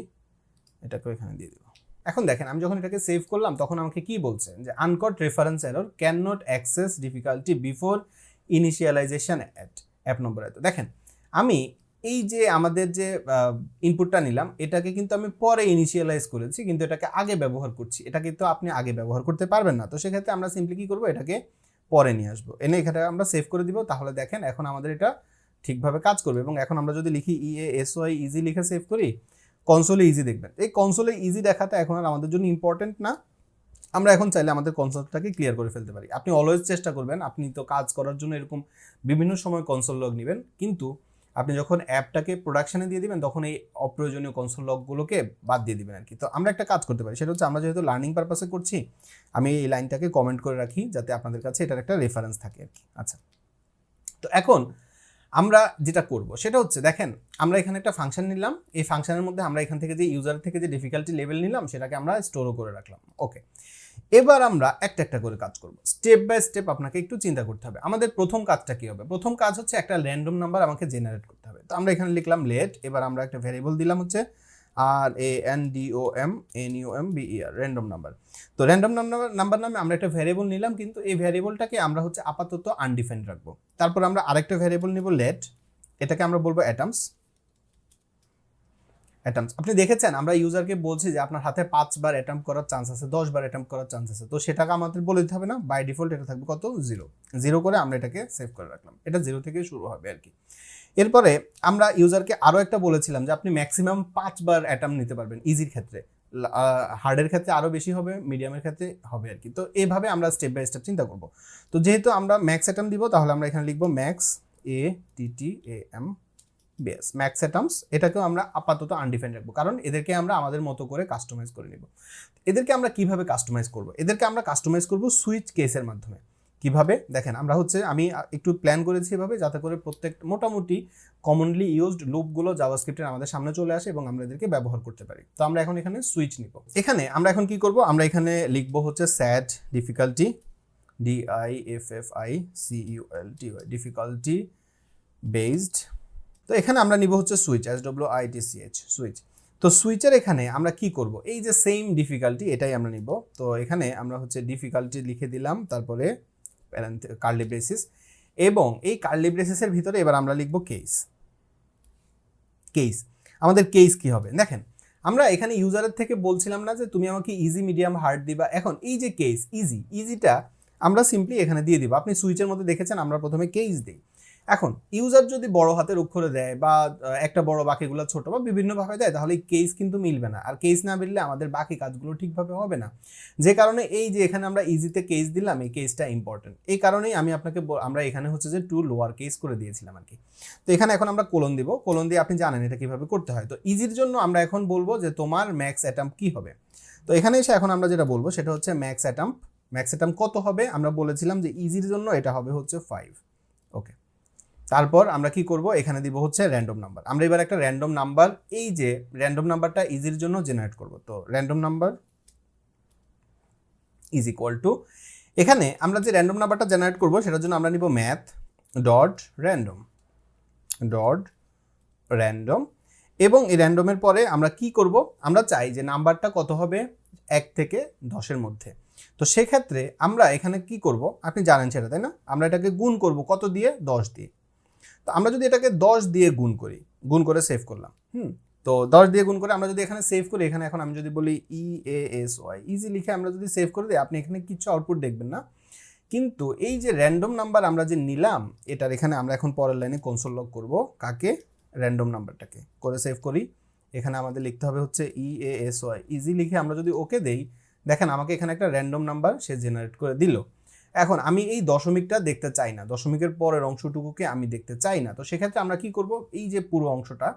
এটাকেও এখানে দিয়ে দিব। এখন দেখেন আমি যখন এটাকে সেভ করলাম তখন আমাকে কি বলছে যে uncaught reference error, can not access difficulty before initialization at app number এত। দেখেন আমি এই যে আমাদের যে ইনপুটটা নিলাম এটাকে কিন্তু আমি পরে ইনিশিয়ালাইজ করেছি, কিন্তু এটাকে আগে ব্যবহার করছি। এটা কিন্তু আপনি আগে ব্যবহার করতে পারবেন না। তো সেক্ষেত্রে আমরা সিম্পলি কি করবো, এটাকে পরে নিয়ে আসবো, এনে এখানে আমরা সেভ করে দিব। তাহলে দেখেন এখন আমাদের এটা ঠিকভাবে কাজ করবে। এবং এখন আমরা যদি লিখি EASY ইজি লিখে সেভ করি, কনসোলে ইজি দেখবেন। এই কনসোলে ইজি দেখাটা এখন আর আমাদের জন্য ইম্পর্টেন্ট না। আমরা এখন চাইলে আমাদের কনসোলটাকে ক্লিয়ার করে ফেলতে পারি। আপনি অলওয়েজ চেষ্টা করবেন, আপনি তো কাজ করার জন্য এরকম বিভিন্ন সময় কনসোল লগ নেবেন, কিন্তু আপনি যখন অ্যাপটাকে প্রোডাকশনে দিয়ে দিবেন তখন এই অপ্রয়োজনীয় কনসোল লগগুলোকে বাদ দিয়ে দিবেন আর কি। তো আমরা একটা কাজ করতে পারি, সেটা হচ্ছে আমরা যেহেতু লার্নিং পারপাসে করছি, আমি এই লাইনটাকে কমেন্ট করে রাখি যাতে আপনাদের কাছে এটার একটা রেফারেন্স থাকে আর কি। আচ্ছা, তো এখন আমরা যেটা করব সেটা হচ্ছে দেখেন আমরা এখানে একটা ফাংশন নিলাম, এই ফাংশনের মধ্যে আমরা এখান থেকে যে ইউজার থেকে যে ডিফিকাল্টি লেভেল নিলাম সেটাকে আমরা স্টোরও করে রাখলাম। ওকে, এবার আমরা একটা একটা করে কাজ করব, স্টেপ বাই স্টেপ আপনাকে একটু চিন্তা করতে হবে। আমাদের প্রথম কাজটা কি হবে? প্রথম কাজ হচ্ছে একটা র্যান্ডম নাম্বার আমাকে জেনারেট করতে হবে। তো আমরা এখানে লিখলাম লেট, এবার আমরা একটা ভ্যারিয়েবল দিলাম হচ্ছে RANDOMNUMBER, র্যান্ডম নাম্বার। তো র্যান্ডম নাম্বার নামে আমরা একটা ভ্যারিয়েবল নিলাম, কিন্তু এই ভ্যারিয়েবলটাকে আমরা হচ্ছে আপাতত আনডিফাইন্ড রাখবো। তারপর আমরা আরেকটা ভ্যারিয়েবল নিব লেট, এটাকে আমরা বলবো অ্যাটমস। আপনি দেখেছেন আমরা ইউজারকে বলছি যে আপনার হাতে 5 বার অ্যাটেম্প করার চান্স আছে, 10 বার অ্যাটেম্প করার চান্স আছে। তো সেটাকে আমাদের বলে দিতে হবে না, বাই ডিফল্ট এটা থাকবে কত, 0 করে আমরা এটাকে সেভ করে রাখলাম। এটা 0 থেকে শুরু হবে আর কি। এরপরে আমরা ইউজারকে আরও একটা বলেছিলাম যে আপনি ম্যাক্সিমাম 5 বার অ্যাটেম্প নিতে পারবেন ইজির ক্ষেত্রে, হার্ডের ক্ষেত্রে আরও বেশি হবে, মিডিয়ামের ক্ষেত্রে হবে আর কি। তো এইভাবে আমরা স্টেপ বাই স্টেপ চিন্তা করব। তো যেহেতু আমরা ম্যাক্স অ্যাটেম্প দিব, তাহলে আমরা এখানে লিখবো max ATTAM base max atoms, এটাকেও আমরা আপাতত আনডিফাইন্ড রাখবো, কারণ এদেরকে আমরা আমাদের মতো করে কাস্টমাইজ করে নিব। এদেরকে আমরা কিভাবে কাস্টমাইজ করব? এদেরকে আমরা কাস্টমাইজ করব সুইচ কেসের মাধ্যমে। কিভাবে দেখেন, আমরা হচ্ছে আমি একটু প্ল্যান করেছি এভাবে, যাতে করে প্রত্যেক মোটামুটি কমনলি ইউজড লুপগুলো জাভাস্ক্রিপ্টের আমাদের সামনে চলে আসে এবং আমরা এদেরকে ব্যবহার করতে পারি। তো আমরা এখন এখানে সুইচ নিব। এখানে আমরা এখন কি করব, আমরা এখানে লিখব হচ্ছে স্যাট ডিফিকাল্টি, DIFFICULTY, ডিফিকাল্টি বেসড। তো এখানে আমরা নিব হচ্ছে সুইচ, SWITCH, সুইচ। তো সুইচের এখানে আমরা কি করব, এই যে সেম ডিফিকাল্টি এটাই আমরা নিব। তো এখানে আমরা হচ্ছে ডিফিকাল্টি লিখে দিলাম, তারপরে কার্লি ব্রেসিস, এবং এই কার্লি ব্রেসিসের ভিতরে এবার আমরা লিখব কেস। কেস আমাদের কেস কি হবে দেখেন, আমরা এখানে ইউজারের থেকে বলছিলাম না যে তুমি আমাকে ইজি মিডিয়াম হার্ড দিবা। এখন এই যে কেস ইজিটা আমরা সিম্পলি এখানে দিয়ে দিব। আপনি সুইচের মধ্যে দেখেছেন আমরা প্রথমে কেস দিই। এখন ইউজার যদি বড় হাতের অক্ষরে দেয় বা একটা বড় বাকিগুলো ছোট বা বিভিন্নভাবে দেয়, তাহলে এই কেস কিন্তু মিলবে না, আর কেস না মিললে আমাদের বাকি কাজগুলো ঠিকভাবে হবে না। যে কারণে এই যে এখানে আমরা ইজিতে কেস দিলাম, এই কেসটা ইম্পর্টেন্ট। এই কারণেই আমি আপনাকে আমরা এখানে হচ্ছে যে টু লোয়ার কেস করে দিয়েছিলাম আর কি। তো এখানে এখন আমরা কোলন দিব, কোলন দিয়ে আপনি জানেন এটা কিভাবে করতে হয়। তো ইজির জন্য আমরা এখন বলবো যে তোমার ম্যাক্স অ্যাটাম্প কি হবে। তো এখানে এসে এখন আমরা যেটা বলবো সেটা হচ্ছে ম্যাক্স অ্যাটাম্প কত হবে। আমরা বলেছিলাম যে ইজির জন্য এটা হবে হচ্ছে 5। ওকে, তারপর আমরা কি করব, এখানে দিব হচ্ছে র্যান্ডম নাম্বার। আমরা এবার একটা র্যান্ডম নাম্বার, এই যে র্যান্ডম নাম্বারটা ইজির জন্য জেনারেট করব। তো random number is equal to, এখানে আমরা যে র্যান্ডম নাম্বারটা জেনারেট করব সেটার জন্য আমরা নিব ম্যাথ ডট র্যান্ডম, এবং এই র্যান্ডমের পরে আমরা কি করব, আমরা চাই যে নাম্বারটা কত হবে 1 থেকে 10-এর মধ্যে। তো সেক্ষেত্রে আমরা এখানে কি করব, আপনি জানেন সেটা, তাই না? আমরা এটাকে গুণ করব কত দিয়ে, 10 দিয়ে। তো আমরা যদি এটাকে 10 দিয়ে গুণ করে সেভ করলাম, তো 10 দিয়ে গুণ করে আমরা যদি এখানে সেভ করি, এখানে এখন আমি যদি বলি EASY ইজি লিখে আমরা যদি সেভ করে দিই, আপনি এখানে কিছু আউটপুট দেখবেন না। কিন্তু এই যে র্যান্ডম নাম্বার আমরা যে নিলাম, এটার এখানে আমরা এখন পরের লাইনে কনসোল লগ করব, কাকে, র্যান্ডম নাম্বারটাকে। করে সেভ করি, এখানে আমাদের লিখতে হবে হচ্ছে EASY ইজি লিখে আমরা যদি ওকে দেই, দেখেন আমাকে এখানে একটা র্যান্ডম নাম্বার সে জেনারেট করে দিল। এখন আমি এই দশমিকটা দেখতে চাই না, দশমিকের পরের অংশটুকুকে আমি দেখতে চাই না। তো সেক্ষেত্রে আমরা কি করব, এই যে পুরো অংশটা,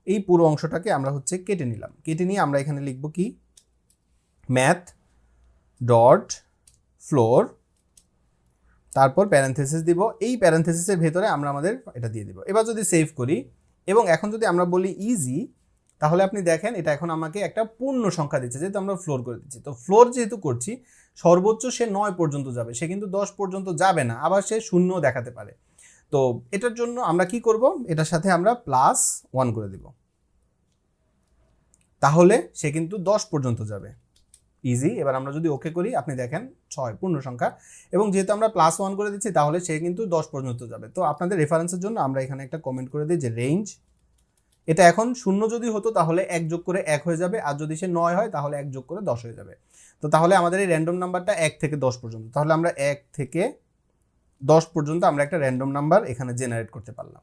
এই পুরো অংশটাকে আমরা হচ্ছে কেটে নিলাম। কেটে নিয়ে আমরা এখানে লিখব কি, ম্যাথ ডট ফ্লোর, তারপর প্যারেনথেসিস দিব। এই প্যারেনথেসিসের ভেতরে আমরা আমাদের এটা দিয়ে দিব। এবার যদি সেভ করি এবং এখন যদি আমরা বলি ইজি, তাহলে আপনি দেখেন এটা এখন আমাকে একটা পূর্ণ সংখ্যা দিচ্ছে, যেহেতু আমরা ফ্লোর করে দিচ্ছি। তো ফ্লোর যেহেতু করছি, সর্বোচ্চ সে 9 পর্যন্ত যাবে, সে কিন্তু 10 পর্যন্ত যাবে না, আবার সে 0 দেখাতে পারে। তো এটার জন্য আমরা কি করব, এটার সাথে আমরা +1 করে দিব, তাহলে সে কিন্তু 10 পর্যন্ত যাবে। ইজি। এবার আমরা যদি ওকে করি, আপনি দেখেন 6 পূর্ণ সংখ্যা, এবং যেহেতু আমরা +1 করে দিচ্ছি, তাহলে সে কিন্তু 10 পর্যন্ত যাবে। তো আপনাদের রেফারেন্সের জন্য আমরা এখানে একটা কমেন্ট করে দিই যে রেঞ্জ, এটা এখন 0 যদি হতো তাহলে 1 যোগ করে 1 হয়ে যাবে, আর যদি সে 9 হয় তাহলে 1 যোগ করে 10 হয়ে যাবে। তো তাহলে আমাদের এই র্যান্ডম নাম্বারটা 1 থেকে 10 পর্যন্ত, তাহলে আমরা 1 থেকে 10 পর্যন্ত আমরা একটা র্যান্ডম নাম্বার এখানে জেনারেট করতে পারলাম।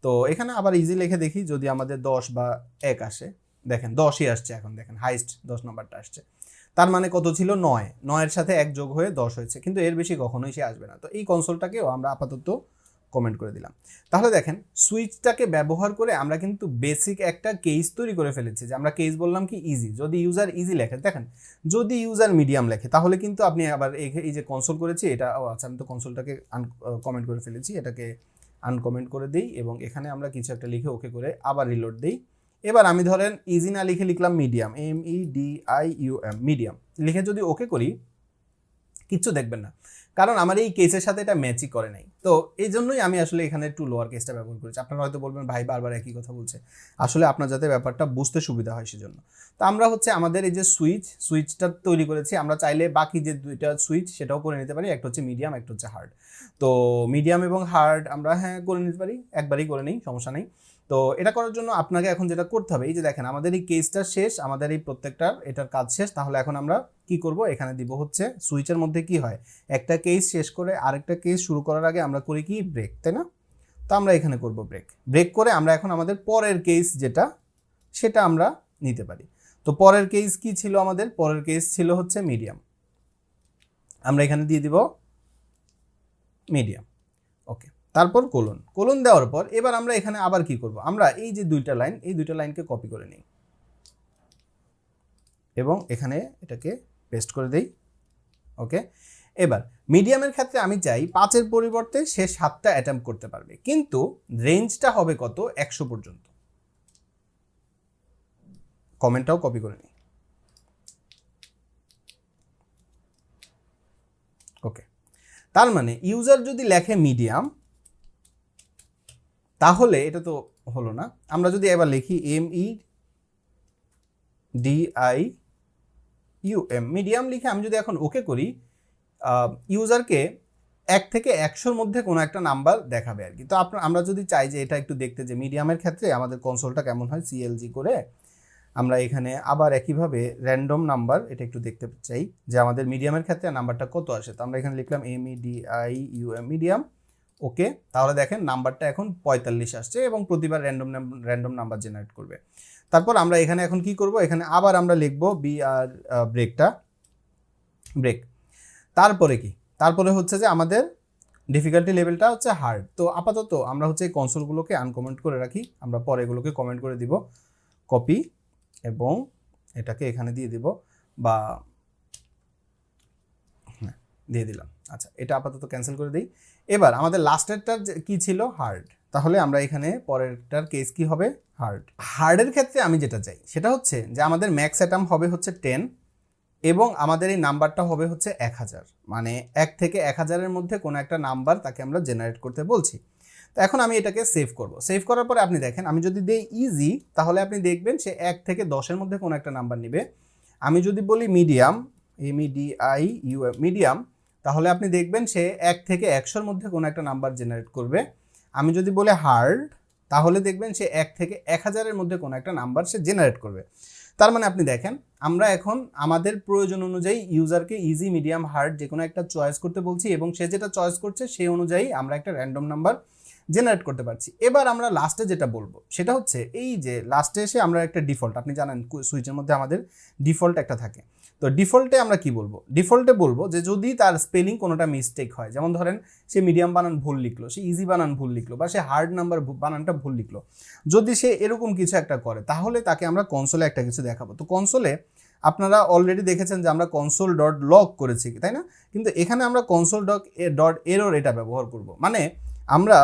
তো এখানে আবার ইজি লিখে দেখি, যদি আমাদের 10 বা 1 আসে, দেখেন 10ই আসছে, এখন দেখেন হাইস্ট 10 নাম্বারটা আসছে। তার মানে কত ছিল, 9 এর সাথে 1 যোগ হয়ে 10 হয়েছে, কিন্তু এর বেশি কখনোই সে আসবে না। তো এই কনসোলটাকেও আমরা আপাতত কমেন্ট করে দিলাম। তাহলে দেখেন সুইচটাকে ব্যবহার করে আমরা কিন্তু বেসিক একটা কেস তৈরি করে ফেলেছি, যে আমরা কেস বললাম কি ইজি। যদি ইউজার ইজি লেখে, দেখেন যদি ইউজার মিডিয়াম লেখে, তাহলে কিন্তু আপনি আবার এই যে কনসোল করেছি এটা, আচ্ছা আমি তো কনসোলটাকে কমেন্ট করে ফেলেছি, এটাকে আনকমেন্ট করে দিই, এবং এখানে আমরা কিছু একটা লিখে ওকে করে আবার রিলোড দিই। এবার আমি ধরেন ইজি না লিখে লিখলাম মিডিয়াম, MEDIUM, মিডিয়াম লিখে যদি ওকে করি, কিচ্ছু দেখবেন না, কারণ আমার এই কেসের সাথে এটা ম্যাচই করে নাই। তো এই জন্যই আমি আসলে এখানে একটু লোয়ার কেসটা ব্যবহার করেছি। আপনারা হয়তো বলবেন ভাই বারবার একই কথা বলছে, আসলে আপনার যাতে ব্যাপারটা বুঝতে সুবিধা হয় সেজন্য। তো আমরা হচ্ছে আমাদের এই যে সুইচটা তৈরি করেছি, আমরা চাইলে বাকি যে দুইটা সুইচ সেটাও করে নিতে পারি, একটা হচ্ছে মিডিয়াম, একটা হচ্ছে হার্ড। তো মিডিয়াম এবং হার্ড আমরা করে নিতে পারি, একবারই করে নিই, সমস্যা নেই। তো এটা করার জন্য আপনাকে এখন যেটা করতে হবে, এই যে দেখেন আমাদের এই কেসটা শেষ, আমাদের এই প্রত্যেকটার এটার কাজ শেষ। তাহলে এখন আমরা কি করব, এখানে দিব হচ্ছে সুইচের মধ্যে কি হয়, একটা কেস শেষ করে আরেকটা কেস শুরু করার আগে আমরা করি কি, ব্রেক, তাই না? তো আমরা এখানে করব ব্রেক করে আমরা এখন আমাদের পরের কেস যেটা, সেটা আমরা নিতে পারি। তো পরের কেস কি ছিল, আমাদের পরের কেস ছিল হচ্ছে মিডিয়াম, আমরা এখানে দিয়ে দিব মিডিয়াম। ওকে, তারপর কোলন, কোলন দেওয়ার পর এবার আমরা এখানে আবার কি করব, আমরা এই যে দুইটা লাইন, এই দুইটা লাইনকে কপি করে নিই এবং এখানে এটাকে পেস্ট করে দেই। ওকে, এবার মিডিয়ামের ক্ষেত্রে আমি চাই 5-এর পরিবর্তে সে 7টা অ্যাটেম্প করতে পারবে, কিন্তু রেঞ্জটা হবে কত, 100 পর্যন্ত। কমেন্টটাও কপি করে নিই। ওকে, তার মানে ইউজার যদি লেখে মিডিয়াম, তাহলে এটা তো হলো না। আমরা যদি এবার লিখি MEDIUM, মিডিয়াম লিখে আমি যদি এখন ওকে করি, ইউজারকে 1 থেকে 100-র মধ্যে কোনো একটা নাম্বার দেখাবে আর কি। তো আমরা যদি চাই যে এটা একটু দেখতে, যে মিডিয়ামের ক্ষেত্রে আমাদের কনসোলটা কেমন হয়, CLG করে আমরা এখানে আবার একইভাবে র্যান্ডম নাম্বার এটা একটু দেখতে চাই যে আমাদের মিডিয়ামের ক্ষেত্রে নাম্বারটা কত আসে। তো আমরা এখানে লিখলাম MEDIUM মিডিয়াম। ওকে, তাহলে দেখেন নাম্বারটা এখন 45 আসছে এবং প্রতিবার র্যান্ডম নাম্বার জেনারেট করবে। তারপর আমরা এখানে এখন কি করব, এখানে আবার আমরা লিখব ব্রেক। তারপরে কি, তারপরে হচ্ছে যে আমাদের ডিফিকাল্টি লেভেলটা হচ্ছে হার্ড। তো আপাতত আমরা হচ্ছে এই কনসোলগুলোকে আনকমেন্ট করে রাখি, আমরা পরে এগুলোকে কমেন্ট করে দিব, কপি এবং এটাকে এখানে দিয়ে দিব বা দিয়ে দিলাম। আচ্ছা, এটা আপাতত ক্যান্সেল করে দিই। এবার আমাদের লাস্টেরটার কি ছিল, হার্ড। তাহলে আমরা এখানে পরেরটার কেস কি হবে, হার্ডের ক্ষেত্রে আমি যেটা চাই সেটা হচ্ছে যে আমাদের ম্যাক্স অ্যাটাম্প হবে হচ্ছে 10 এবং আমাদের এই নাম্বারটা হবে হচ্ছে 1000, মানে 1 থেকে 1000-এর মধ্যে কোনো একটা নাম্বার তাকে আমরা জেনারেট করতে বলছি। তো এখন আমি এটাকে সেভ করব। সেভ করার পরে আপনি দেখেন, আমি যদি দিই ইজি, তাহলে আপনি দেখবেন সে 1 থেকে 10-এর মধ্যে কোনো একটা নাম্বার নেবে। আমি যদি বলি মিডিয়াম, MEDIUM মিডিয়াম, তাহলে আপনি দেখবেন সে 1 থেকে 100-এর মধ্যে কোনো একটা নাম্বার জেনারেট করবে। আমি যদি বলি হার্ড, তাহলে দেখবেন সে 1 থেকে 1000-এর মধ্যে কোনো একটা নাম্বার সে জেনারেট করবে। তার মানে আপনি দেখেন, আমরা এখন আমাদের প্রয়োজন অনুযায়ী ইউজারকে ইজি, মিডিয়াম, হার্ড যে কোনো একটা চয়েস করতে বলছি এবং সে যেটা চয়েস করছে সেই অনুযায়ী আমরা একটা র্যান্ডম নাম্বার জেনারেট করতে পারছি। এবার আমরা লাস্টে যেটা বলবো সেটা হচ্ছে এই যে লাস্টে এসে আমরা একটা ডিফল্ট, আপনি জানেন সুইচের মধ্যে আমাদের ডিফল্ট একটা থাকে। তো ডিফল্টে আমরা কি বলবো, ডিফল্টে বলবো যে যদি তার স্পেলিং কোনোটা মিস্টেক হয়, যেমন ধরেন সে মিডিয়াম বানান ভুল লিখলো, সে ইজি বানান ভুল লিখলো, বা সে হার্ড নাম্বার বানানটা ভুল লিখলো, যদি সে এরকম কিছু একটা করে, তাহলে তাকে আমরা কনসোলে একটা কিছু দেখাবো। তো কনসোলে আপনারা অলরেডি দেখেছেন যে আমরা console.log করেছি, তাই না? কিন্তু এখানে আমরা console.error এটা ব্যবহার করব। মানে আমরা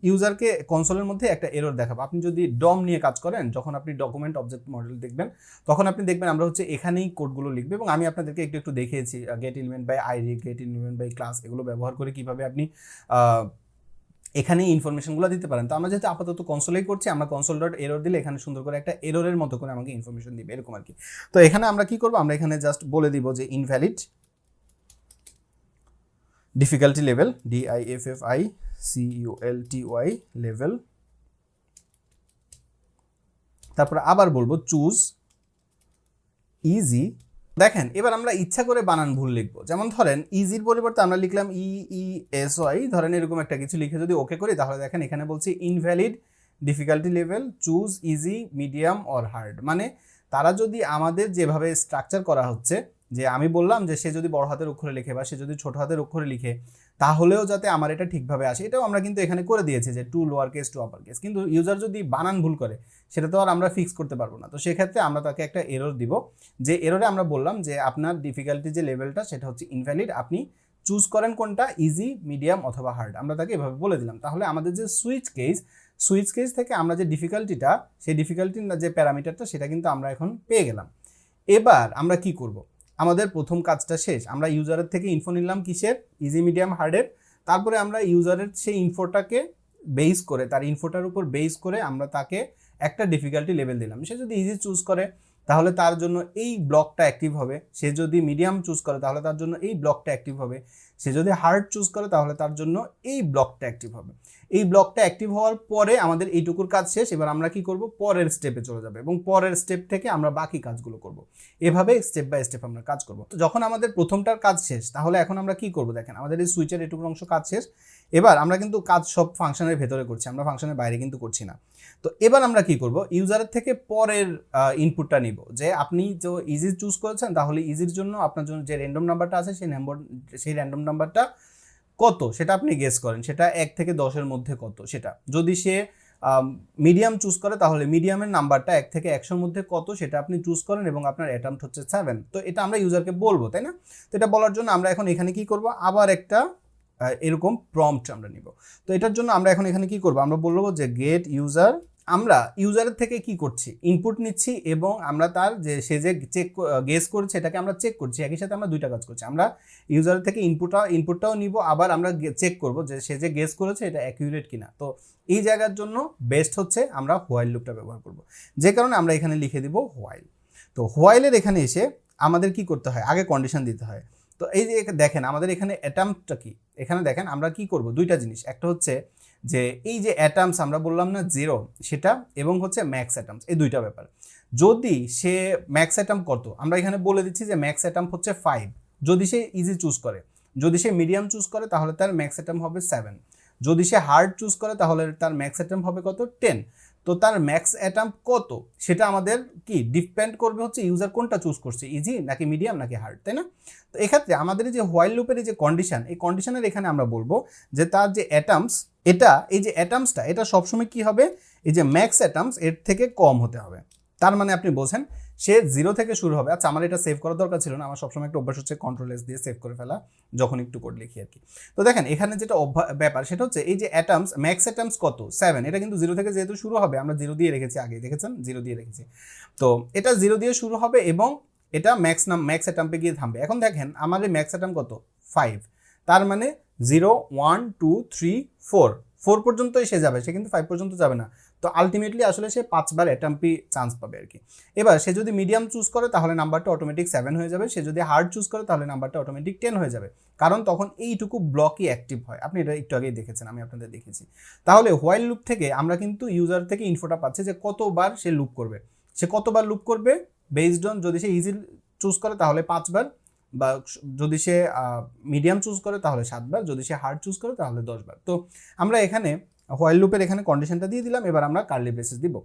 ইউজারকে কনসোলের মধ্যে একটা এরর দেখাবো। আপনি যদি ডম নিয়ে কাজ করেন, যখন আপনি ডকুমেন্ট অবজেক্ট মডেল দেখবেন, তখন আপনি দেখবেন আমরা হচ্ছে এখানেই কোডগুলো লিখবো এবং আমি আপনাদেরকে একটু দেখিয়েছি get element by ID, get element by class, এগুলো ব্যবহার করে কিভাবে আপনি এখানে ইনফরমেশনগুলো দিতে পারেন। তো আমরা যেহেতু আপাতত কনসোলেই করছি, আমরা console.error দিলে এখানে সুন্দর করে একটা এররের মতো করে আমাকে ইনফরমেশন দিবে, এরকম আর কি। তো এখানে আমরা কি করব, আমরা এখানে জাস্ট বলে দিব যে invalid difficulty level, DIFFICULTY level, তারপর আবার বলবো চুজ ইজি। দেখেন এবার আমরা ইচ্ছা করে বানান ভুল লিখবো, যেমন ধরেন ইজির পরিবর্তে আমরা লিখলাম EESY, ধরেন এরকম একটা কিছু লিখে যদি ওকে করি, তাহলে দেখেন এখানে বলছি invalid difficulty level, choose easy, medium or hard. মানে তারা যদি আমাদের যেভাবে স্ট্রাকচার করা হচ্ছে, যে আমি বললাম যে সে যদি বড় হাতের অক্ষরে লিখে বা সে যদি ছোট হাতের অক্ষরে লিখে, তাহলেও যাতে আমার এটা ঠিকভাবে আসে, এটাও আমরা কিন্তু এখানে করে দিয়েছি যে to lower case to upper case. কিন্তু ইউজার যদি বানান ভুল করে, সেটা তো আর আমরা ফিক্স করতে পারবো না। তো সেক্ষেত্রে আমরা তাকে একটা এরর দিব, যে এররে আমরা বললাম যে আপনার ডিফিকাল্টি যে লেভেলটা সেটা হচ্ছে ইনভ্যালিড, আপনি চুজ করেন কোনটা, ইজি, মিডিয়াম অথবা হার্ড। আমরা তাকে এভাবে বলে দিলাম। তাহলে আমাদের যে সুইচ কেস থেকে আমরা যে ডিফিকাল্টিটা, সেই ডিফিকাল্টির যে প্যারামিটারটা, সেটা কিন্তু আমরা এখন পেয়ে গেলাম। এবার আমরা কি করব, আমাদের প্রথম কাজটা শেষ। আমরা ইউজারের থেকে ইনফো নিলাম কিসের, ইজি, মিডিয়াম, হার্ডের। তারপরে আমরা ইউজারের সেই ইনফোটাকে বেস করে, তার ইনফোটার উপর বেস করে আমরা তাকে একটা ডিফিকাল্টি লেভেল দিলাম। সে যদি ইজি চুজ করে তাহলে তার জন্য এই ব্লকটা অ্যাক্টিভ হবে, সে যদি মিডিয়াম চুজ করে তাহলে তার জন্য এই ব্লকটা অ্যাক্টিভ হবে, সে যদি হার্ড চুজ করে তাহলে তার জন্য এই ব্লকটা অ্যাক্টিভ হবে। এই ব্লকটা অ্যাক্টিভ হওয়ার পরে আমাদের এইটুকুর কাজ শেষ। এবার আমরা কি করব, পরের স্টেপে চলে যাবে এবং পরের স্টেপ থেকে আমরা বাকি কাজগুলো করব। এভাবে স্টেপ বাই স্টেপ আমরা কাজ করব। তো যখন আমাদের প্রথমটার কাজ শেষ, তাহলে এখন আমরা কি করব, দেখেন আমাদের এই সুইচের এটুকুর অংশ কাজ শেষ। এবার আমরা কিন্তু কাজ সব ফাংশনের ভেতরে করছি, আমরা ফাংশনের বাইরে কিন্তু করছি না। তো এবার আমরা কি করব, ইউজারের থেকে পরের ইনপুটটা নিব, যে আপনি তো ইজি চুজ করেছেন, তাহলে ইজির জন্য আপনার জন্য যে র্যান্ডম নাম্বারটা আছে সেই র্যান্ডম নাম্বারটা কত সেটা আপনি গেস করেন, সেটা 1 থেকে 10-এর মধ্যে কত সেটা। যদি সে মিডিয়াম চুজ করে তাহলে মিডিয়ামের নাম্বারটা 1 থেকে 100-এর মধ্যে কত সেটা আপনি চুজ করেন এবং আপনার অ্যাটেম্প্ট হচ্ছে 7। তো এটা আমরা ইউজারকে বলবো, তাই না? তো এটা বলার জন্য আমরা এখন এখানে কি করব, আবার একটা এরকম প্রম্পট আমরা নিব। তো এটার জন্য আমরা এখন এখানে কি করব, আমরা বলবো যে গেট ইউজার। আমরা ইউজারের থেকে কি করছি, ইনপুট নিচ্ছি এবং আমরা তার যে সে যে গেস করেছে এটাকে আমরা চেক করছি। একই সাথে আমরা দুইটা কাজ করছি, আমরা ইউজারের থেকে ইনপুটটাও নিব, আবার আমরা চেক করব যে সে যে গেস করেছে এটা অ্যাকিউরেট কিনা। তো এই জায়গার জন্য বেস্ট হচ্ছে আমরা হোয়াইল লুপটা ব্যবহার করব, যে কারণে আমরা এখানে লিখে দিব হোয়াইল। তো হোয়াইলের এখানে এসে আমাদের কি করতে হয়, আগে কন্ডিশন দিতে হয়। তো এই যে দেখেন আমাদের এখানে অ্যাটাম্পটা কি, এখানে দেখেন আমরা কি করব, দুইটা জিনিস। একটা হচ্ছে যে এই যে অ্যাটামস আমরা বললাম না 0 সেটা, এবং হচ্ছে ম্যাক্স অ্যাটামস, এই দুইটা ব্যাপার। যদি সে ম্যাক্স অ্যাটাম কত আমরা এখানে বলে দিচ্ছি যে ম্যাক্স অ্যাটাম হচ্ছে 5 যদি সে ইজি চুজ করে। যদি সে মিডিয়াম চুজ করে তাহলে তার ম্যাক্স অ্যাটাম হবে 7। যদি সে হার্ড চুজ করে তাহলে তার ম্যাক্স অ্যাটাম হবে কত, 10। তো তার ম্যাক্স অ্যাটাম কত সেটা আমাদের কি ডিপেন্ড করবে হচ্ছে ইউজার কোনটা চুজ করছে, ইজি নাকি মিডিয়াম নাকি হার্ড, তাই না? তো এক্ষেত্রে আমাদের যে হোয়াইল লুপের যে কন্ডিশন, এই কন্ডিশনের এখানে আমরা বলবো যে তার যে অ্যাটামস, এটা এই যে অ্যাটামসটা এটা সবসময় কি হবে, এই যে ম্যাক্স অ্যাটামস এর থেকে কম হতে হবে। তার মানে আপনি বোঝেন সে 0 থেকে শুরু হবে। আচ্ছা আমার এটা সেভ করার দরকার ছিল না, আমার সবসময় একটা অভ্যাস হচ্ছে কন্ট্রোল-S দিয়ে সেভ করে ফেলা যখন একটু কোড লিখি আর কি। তো দেখেন এখানে যেটা ব্যাপার সেটা হচ্ছে এই যে অ্যাটামস, ম্যাক্স অ্যাটামস কত 7, এটা কিন্তু 0 থেকে যেহেতু শুরু হবে আমরা 0 দিয়ে রেখেছি, আগে দেখেছেন 0 দিয়ে রেখেছি। তো এটা 0 দিয়ে শুরু হবে এবং এটা ম্যাক্স অ্যাটাম্পে গিয়ে থামবে। এখন দেখেন আমাদের ম্যাক্স অ্যাটাম কত 5, তার মানে 0 1 2 3 4 পর্যন্তই সে যাবে, সে কিন্তু 5 পর্যন্ত যাবে না। তো আলটিমেটলি আসলে সে 5 বার অ্যাটাম্পই চান্স পাবে আর কি। এবার সে যদি মিডিয়াম চুজ করে তাহলে নাম্বারটা অটোমেটিক 7 হয়ে যাবে, সে যদি হার্ড চুজ করে তাহলে নাম্বারটা অটোমেটিক 10 হয়ে যাবে, কারণ তখন এইটুকু ব্লকই অ্যাক্টিভ হয়। আপনি এটা একটু আগেই দেখেছেন, আমি আপনাদের দেখেছি। তাহলে হোয়াইল লুপ থেকে আমরা কিন্তু ইউজার থেকে ইনফোটা পাচ্ছি যে কতবার সে লুপ করবে, সে কতবার লুপ করবে বেসড অন, যদি সে ইজি চুজ করে তাহলে 5 বার, বা যদি সে মিডিয়াম চুজ করে তাহলে 7 বার, যদি সে হার্ড চুজ করে তাহলে 10 বার। তো আমরা এখানে হোয়াইল লুপের এখানে কন্ডিশনটা দিয়ে দিলাম, এবার আমরা কার্লি ব্রেসেস দিব,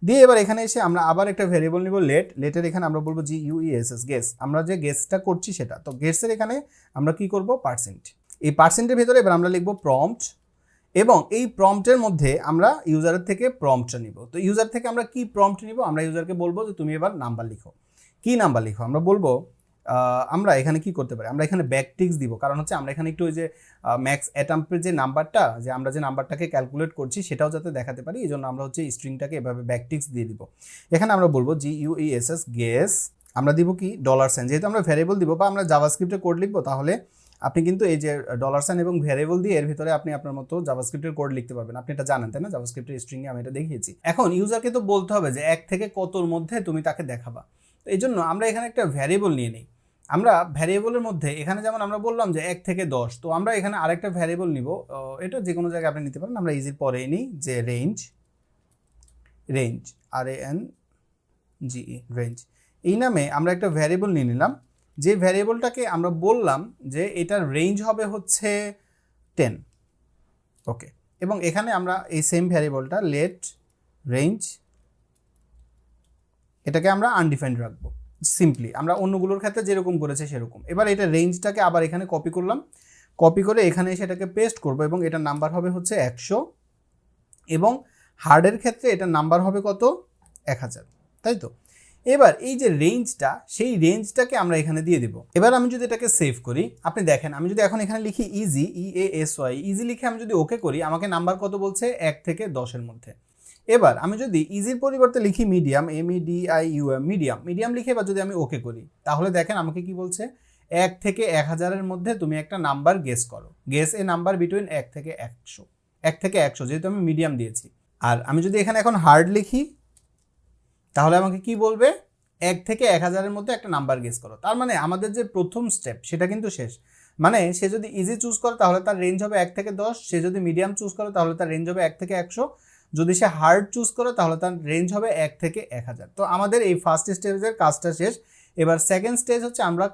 দিয়ে এবার এখানে এসে আমরা আবার একটা ভেরিয়েবল নিব লেটের এখানে আমরা বলবো GUESS গেস, আমরা যে গেসটা করছি সেটা। তো গেসের এখানে আমরা কি করব পার্সেন্ট, এই পার্সেন্টের ভিতরে এবার আমরা লিখব প্রম্পট, এবং এই প্রম্পটের মধ্যে আমরা ইউজারের থেকে প্রম্পটটা নিব। তো ইউজার থেকে আমরা কি প্রম্পট নিব, আমরা ইউজারকে বলবো যে তুমি এবার নাম্বার লিখো। কি নাম্বার লিখো আমরা বলবো, আমরা এখানে কি করতে পারি, আমরা এখানে ব্যাকটিক্স দিব, কারণ হচ্ছে আমরা এখানে একটু ওই যে ম্যাক্স অ্যাটাম্পের যে নাম্বারটা, যে আমরা যে নাম্বারটাকে ক্যালকুলেট করছি সেটাও যাতে দেখাতে পারি, এই জন্য আমরা হচ্ছে স্ট্রিংটাকে এভাবে ব্যাকটিক্স দিয়ে দিব। এখানে আমরা বলবো GUESS গেস, আমরা দিব কি $, যেহেতু আমরা ভ্যারিয়েবল দিব বা আমরা জাভাস্ক্রিপ্টে কোড লিখবো, তাহলে আপনি কিন্তু এই যে $, এবং ভ্যারিয়েবল দিয়ে এর ভিতরে আপনি আপনার মতো জাভাস্ক্রিপ্টের কোড লিখতে পারবেন। আপনি এটা জানেন তাই না, জাভাস্ক্রিপ্টের স্ট্রিংয়ে আমি এটা দেখিয়েছি। এখন ইউজারকে তো বলতে হবে যে 1 থেকে কতর মধ্যে তুমি তাকে দেখাবা। তো এই জন্য আমরা এখানে একটা ভ্যারিয়েবল নিয়ে নিই। আমরা ভ্যারিয়েবলের মধ্যে এখানে যেমন আমরা বললাম যে 1 থেকে 10, তো আমরা এখানে আরেকটা ভ্যারিয়েবল নিব, এটা যে কোনো জায়গায় আপনি নিতে পারেন, আমরা ইজির পরেই নিই যে রেঞ্জ RANGE রেঞ্জ, এই নামে আমরা একটা ভ্যারিয়েবল নিয়ে নিলাম, যে ভ্যারিয়েবলটাকে আমরা বললাম যে এটার রেঞ্জ হবে হচ্ছে 10। ওকে, এবং এখানে আমরা এই সেম ভ্যারিয়েবলটা লেট রেঞ্জ, এটাকে আমরা আনডিফাইন্ড রাখবো, সিম্পলি আমরা অন্যগুলোর ক্ষেত্রে যেরকম করেছে সেরকম। এবার এটা রেঞ্জটাকে আবার এখানে কপি করলাম, কপি করে এখানে এসে এটাকে পেস্ট করবো, এবং এটার নাম্বার হবে হচ্ছে 100, এবং হার্ডের ক্ষেত্রে এটার নাম্বার হবে কত 1000, তাই তো? এবার এই যে রেঞ্জটা, সেই রেঞ্জটাকে আমরা এখানে দিয়ে দিব। এবার আমি যদি এটাকে সেভ করি, আপনি দেখেন আমি যদি এখন এখানে লিখি ইজি ইজি লিখে আমি যদি ওকে করি, আমাকে নাম্বার কত বলছে 1 থেকে 10-এর মধ্যে। এবার আমি যদি ইজির পরিবর্তে লিখি মিডিয়াম MEDIUM মিডিয়াম লিখে এবার যদি আমি ওকে করি, তাহলে দেখেন আমাকে কি বলছে 1 থেকে 1000-এর মধ্যে তুমি একটা নাম্বার গেস করো, গেস এ নাম্বার বিটুইন 1 থেকে 100, যেহেতু আমি মিডিয়াম দিয়েছি। আর আমি যদি এখানে এখন হার্ড লিখি, তাহলে আমাকে কি বলবে 1 থেকে 1000-এর মধ্যে একটা নাম্বার গেস করো। তার মানে আমাদের যে প্রথম স্টেপ সেটা কিন্তু শেষ। মানে সে যদি ইজি চুজ করে তাহলে তার রেঞ্জ হবে 1 থেকে 10, সে যদি মিডিয়াম চুজ করে তাহলে তার রেঞ্জ হবে 1 থেকে 100, যদি সে হার্ড চুজ করে তাহলে তার রেঞ্জ হবে 1 থেকে 1000। তো আমাদের এই ফার্স্ট স্টেজের কাজটা শেষ। এবার সেকেন্ড স্টেজ হচ্ছে আমরা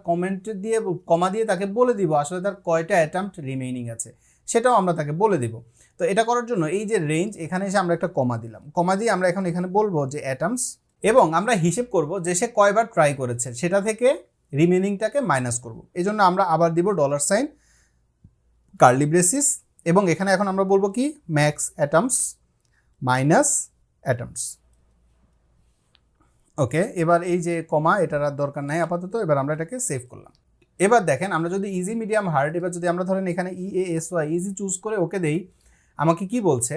কমা দিয়ে তাকে বলে দিব আসলে তার কয়টা অ্যাটেম্প্ট রিমেইনিং আছে, সেটাও আমরা তাকে বলে দিব। তো এটা করার জন্য এই যে রেঞ্জ, এখানে এসে আমরা একটা কমা দিলাম, কমা দিয়ে আমরা এখন এখানে বলবো যে অ্যাটেম্পটস, এবং আমরা হিসেব করব যে সে কয়বার ট্রাই করেছে, সেটা থেকে রিমেইনিংটাকে মাইনাস করব। এই জন্য আমরা আবার দিব $, কার্লি ব্রেসিস, এবং এখানে এখন আমরা বলবো কি ম্যাক্স অ্যাটমস মাইনাস অ্যাটমস। ওকে, এবার এই যে কমা এটার আর দরকার নাই আপাতত, এবার আমরা এটাকে সেভ করলাম। এবার দেখেন আমরা যদি ইজি মিডিয়াম হার্ড, এবার যদি আমরা ধরেন এখানে EASY ইজি চুজ করে ওকে দেই, আমাকে কি বলছে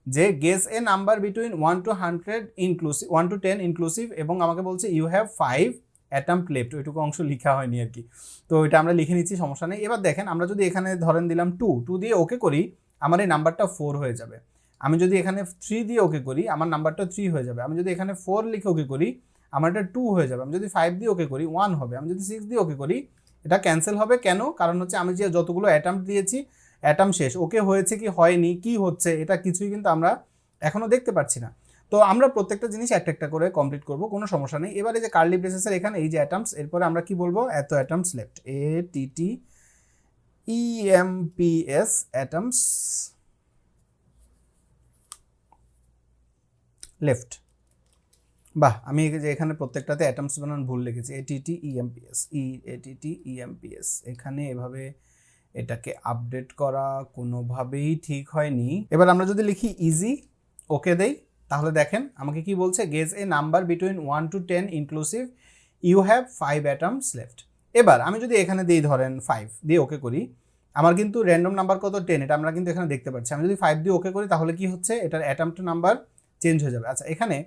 যে guess a number between 1 to 100 inclusive, 1 to 10 inclusive, এবং আমাকে বলছে ইউ হ্যাভ 5 অ্যাটম্প লেফট। ওইটুকু অংশ লেখা হয়নি আর কি, তো এটা আমরা লিখে নিচ্ছি, সমস্যা নেই। এবার দেখেন আমরা যদি এখানে ধরেন দিলাম 2 দিয়ে ওকে করি, আমার এই নাম্বারটা 4 হয়ে যাবে। আমি যদি এখানে 3 দিয়ে ওকে করি, আমার নাম্বারটা 3 হয়ে যাবে। আমি যদি এখানে 4 লিখে ওকে করি, আমার এটা 2 হয়ে যাবে। আমি যদি 5 দিয়ে ওকে করি 1 হবে। আমি যদি 6 দিয়ে ওকে করি, এটা ক্যান্সেল হবে। কেন? কারণ হচ্ছে আমি যে যতগুলো অ্যাটম্প দিয়েছি, অ্যাটম শেষ। ওকে হয়েছে কি হয়নি, কি হচ্ছে, এটা কিছুই কিন্তু আমরা এখনো দেখতে পাচ্ছি না। তো আমরা প্রত্যেকটা জিনিস একটা একটা করে কমপ্লিট করব, কোনো সমস্যা নেই। এবারে যে কার্লি ব্রেসেসের এখানে এই যে অ্যাটমস, এরপরে আমরা কি বলবো, এত atoms left, ATTEMPS atoms left. বাহ, আমি যে এখানে প্রত্যেকটাতে অ্যাটমস বানান ভুল লিখেছি, ATTEMPS। এখানে এভাবে এটাকে আপডেট করা কোনোভাবেই ঠিক হয়নি। এবার আমরা যদি লিখি ইজি, ওকে দেই, তাহলে দেখেন আমাকে কি বলছে, guess a number between 1 to 10 inclusive, you have 5 attempts left. এবার আমি যদি এখানে দিই ধরেন 5 দিয়ে ওকে করি, আমার কিন্তু র্যান্ডম নাম্বার কত 10, এটা আমরা কিন্তু এখানে দেখতে পাচ্ছি। আমি যদি 5 দিয়ে ওকে করি তাহলে কি হচ্ছে, এটার অ্যাটমটা নাম্বার চেঞ্জ হয়ে যাবে। আচ্ছা, এখানে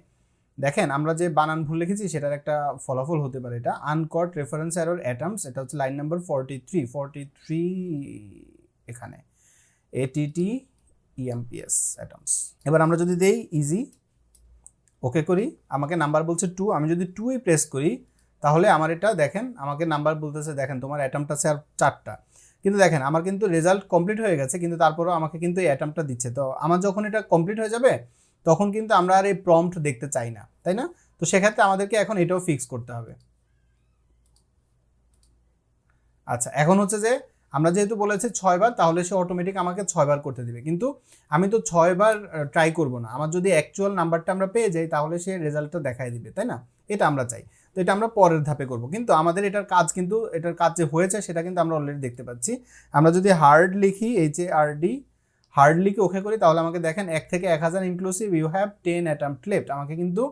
দেখেন আমরা যে বানান ভুল লিখেছি সেটার একটা ফলাফল হতে পারে এটা, আনকট রেফারেন্স এরর অ্যাটমস, এটা হচ্ছে লাইন নাম্বার 43 এখানে ATTEMPS অ্যাটমস। এবার আমরা যদি দেই ইজি, ওকে করি, আমাকে নাম্বার বলছে 2, আমি যদি 2ই প্রেস করি তাহলে আমার এটা দেখেন আমাকে নাম্বার বলতেছে, দেখেন তোমার অ্যাটমটা আছে আর 4টা, কিন্তু দেখেন আমার কিন্তু রেজাল্ট কমপ্লিট হয়ে গেছে, কিন্তু তারপরেও আমাকে কিন্তু এই অ্যাটমটা দিচ্ছে। তো আমার যখন এটা কমপ্লিট হয়ে যাবে তখন কিন্তু আমরা আর এই প্রম্পট দেখতে চাই না, তাই না? তো সেক্ষেত্রে আমাদেরকে এখন এটাও ফিক্স করতে হবে। আচ্ছা, এখন হচ্ছে যে আমরা যেহেতু বলেছি 6 বার, তাহলে সে অটোমেটিক আমাকে 6 বার করতে দিবে, কিন্তু আমি তো 6 বার ট্রাই করব না। আমার যদি অ্যাকচুয়াল নাম্বারটা আমরা পেয়ে যাই তাহলে সে রেজাল্টটা দেখাই দিবে, তাই না? এটা আমরা চাই। তো এটা আমরা পরের ধাপে করব, কিন্তু আমাদের এটার কাজ যে হয়েছে সেটা কিন্তু আমরা অলরেডি দেখতে পাচ্ছি। আমরা যদি হার্ড লিখি, HARD, হার্ড লিখে ওকে করি, তাহলে আমাকে দেখেন 1 থেকে 1000 inclusive, you have 10 attempt left. আমাকে কিন্তু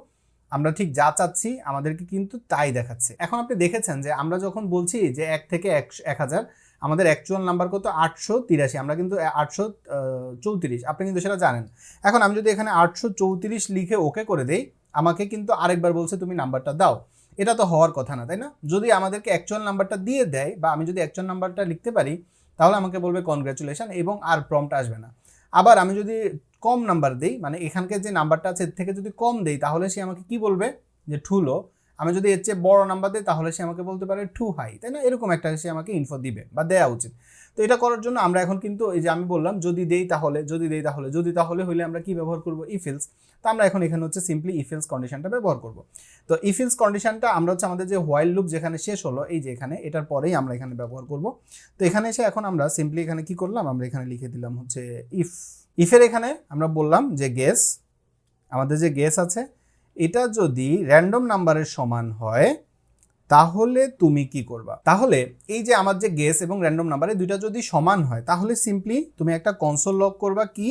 আমরা ঠিক যা চাচ্ছি আমাদেরকে কিন্তু তাই দেখাচ্ছে। এখন আপনি দেখেছেন যে আমরা যখন বলছি যে 1 থেকে 1000, আমাদের অ্যাকচুয়াল নাম্বার কত 883, আমরা কিন্তু 834, আপনি কিন্তু সেটা জানেন। এখন আমি যদি এখানে 834 লিখে ওকে করে দেই, আমাকে কিন্তু আরেকবার বলছে তুমি নাম্বারটা দাও। এটা তো হওয়ার কথা না, তাই না? যদি আমাদেরকে অ্যাকচুয়াল নাম্বারটা দিয়ে দেয় বা আমি যদি অ্যাকচুয়াল নাম্বারটা লিখতে পারি তাহলে আমাকে বলবে কনগ্রাচুলেশন এবং আর প্রম্পট আসবে না। আবার আমি যদি কম নাম্বার দেই, মানে এখানকার যে নাম্বারটা আছে এর থেকে যদি কম দেই তাহলে সে আমাকে কি বলবে, যে টু লো। আমি যদি এর চেয়ে বড় নাম্বার দিই তাহলে সে আমাকে বলতে পারে টু হাই, তাই না? এরকম একটা সে আমাকে ইনফো দিবে বা দেওয়া উচিত। তো এটা করার জন্য আমরা এখন কিন্তু এই যে আমি বললাম যদি দেই তাহলে হলে আমরা কি ব্যবহার করব, ইফ এলস। তো আমরা এখন এখানে হচ্ছে সিম্পলি ইফ এলস কন্ডিশনটা ব্যবহার করব। তো ইফ এলস কন্ডিশনটা আমরা হচ্ছে আমাদের যে হোয়াইল লুপ যেখানে শেষ হলো, এই যে এখানে, এটার পরেই আমরা এখানে ব্যবহার করব। তো এখানে এসে এখন আমরা সিম্পলি এখানে কি করলাম, আমরা এখানে লিখে দিলাম হচ্ছে ইফের এখানে আমরা বললাম যে গেস, আমাদের যে গেস আছে এটা যদি র্যান্ডম নাম্বারের সমান হয় তাহলে তুমি কি করবা। তাহলে এই যে আমার যে গেস এবং র্যান্ডম নাম্বার এই দুইটা যদি সমান হয় তাহলে সিম্পলি তুমি একটা কনসোল লগ করবা, কি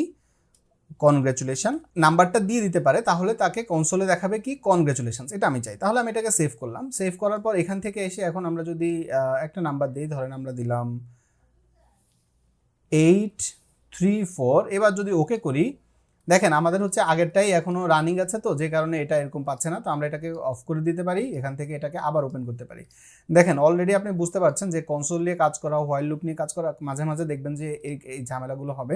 কনগ্রাচুলেশন, নাম্বারটা দিয়ে দিতে পারে, তাহলে তাকে কনসোলে দেখাবে কি কনগ্রাচুলেশনস। এটা আমি চাই। তাহলে আমি এটাকে সেভ করলাম। সেভ করার পর এখান থেকে এসে এখন আমরা যদি একটা নাম্বার দিই, ধরেন আমরা দিলাম 834। এবার যদি ওকে করি, দেখেন আমাদের হচ্ছে আগেরটাই এখনো রানিং আছে, তো যে কারণে এটা এরকম পাচ্ছে না। তো আমরা এটাকে অফ করে দিতে পারি, এখান থেকে এটাকে আবার ওপেন করতে পারি। দেখেন অলরেডি আপনি বুঝতে পারছেন যে কনসোল নিয়ে কাজ করা, হোয়াইল লুপ নিয়ে কাজ করা, মাঝে মাঝে দেখবেন যে এই ঝামেলাগুলো হবে।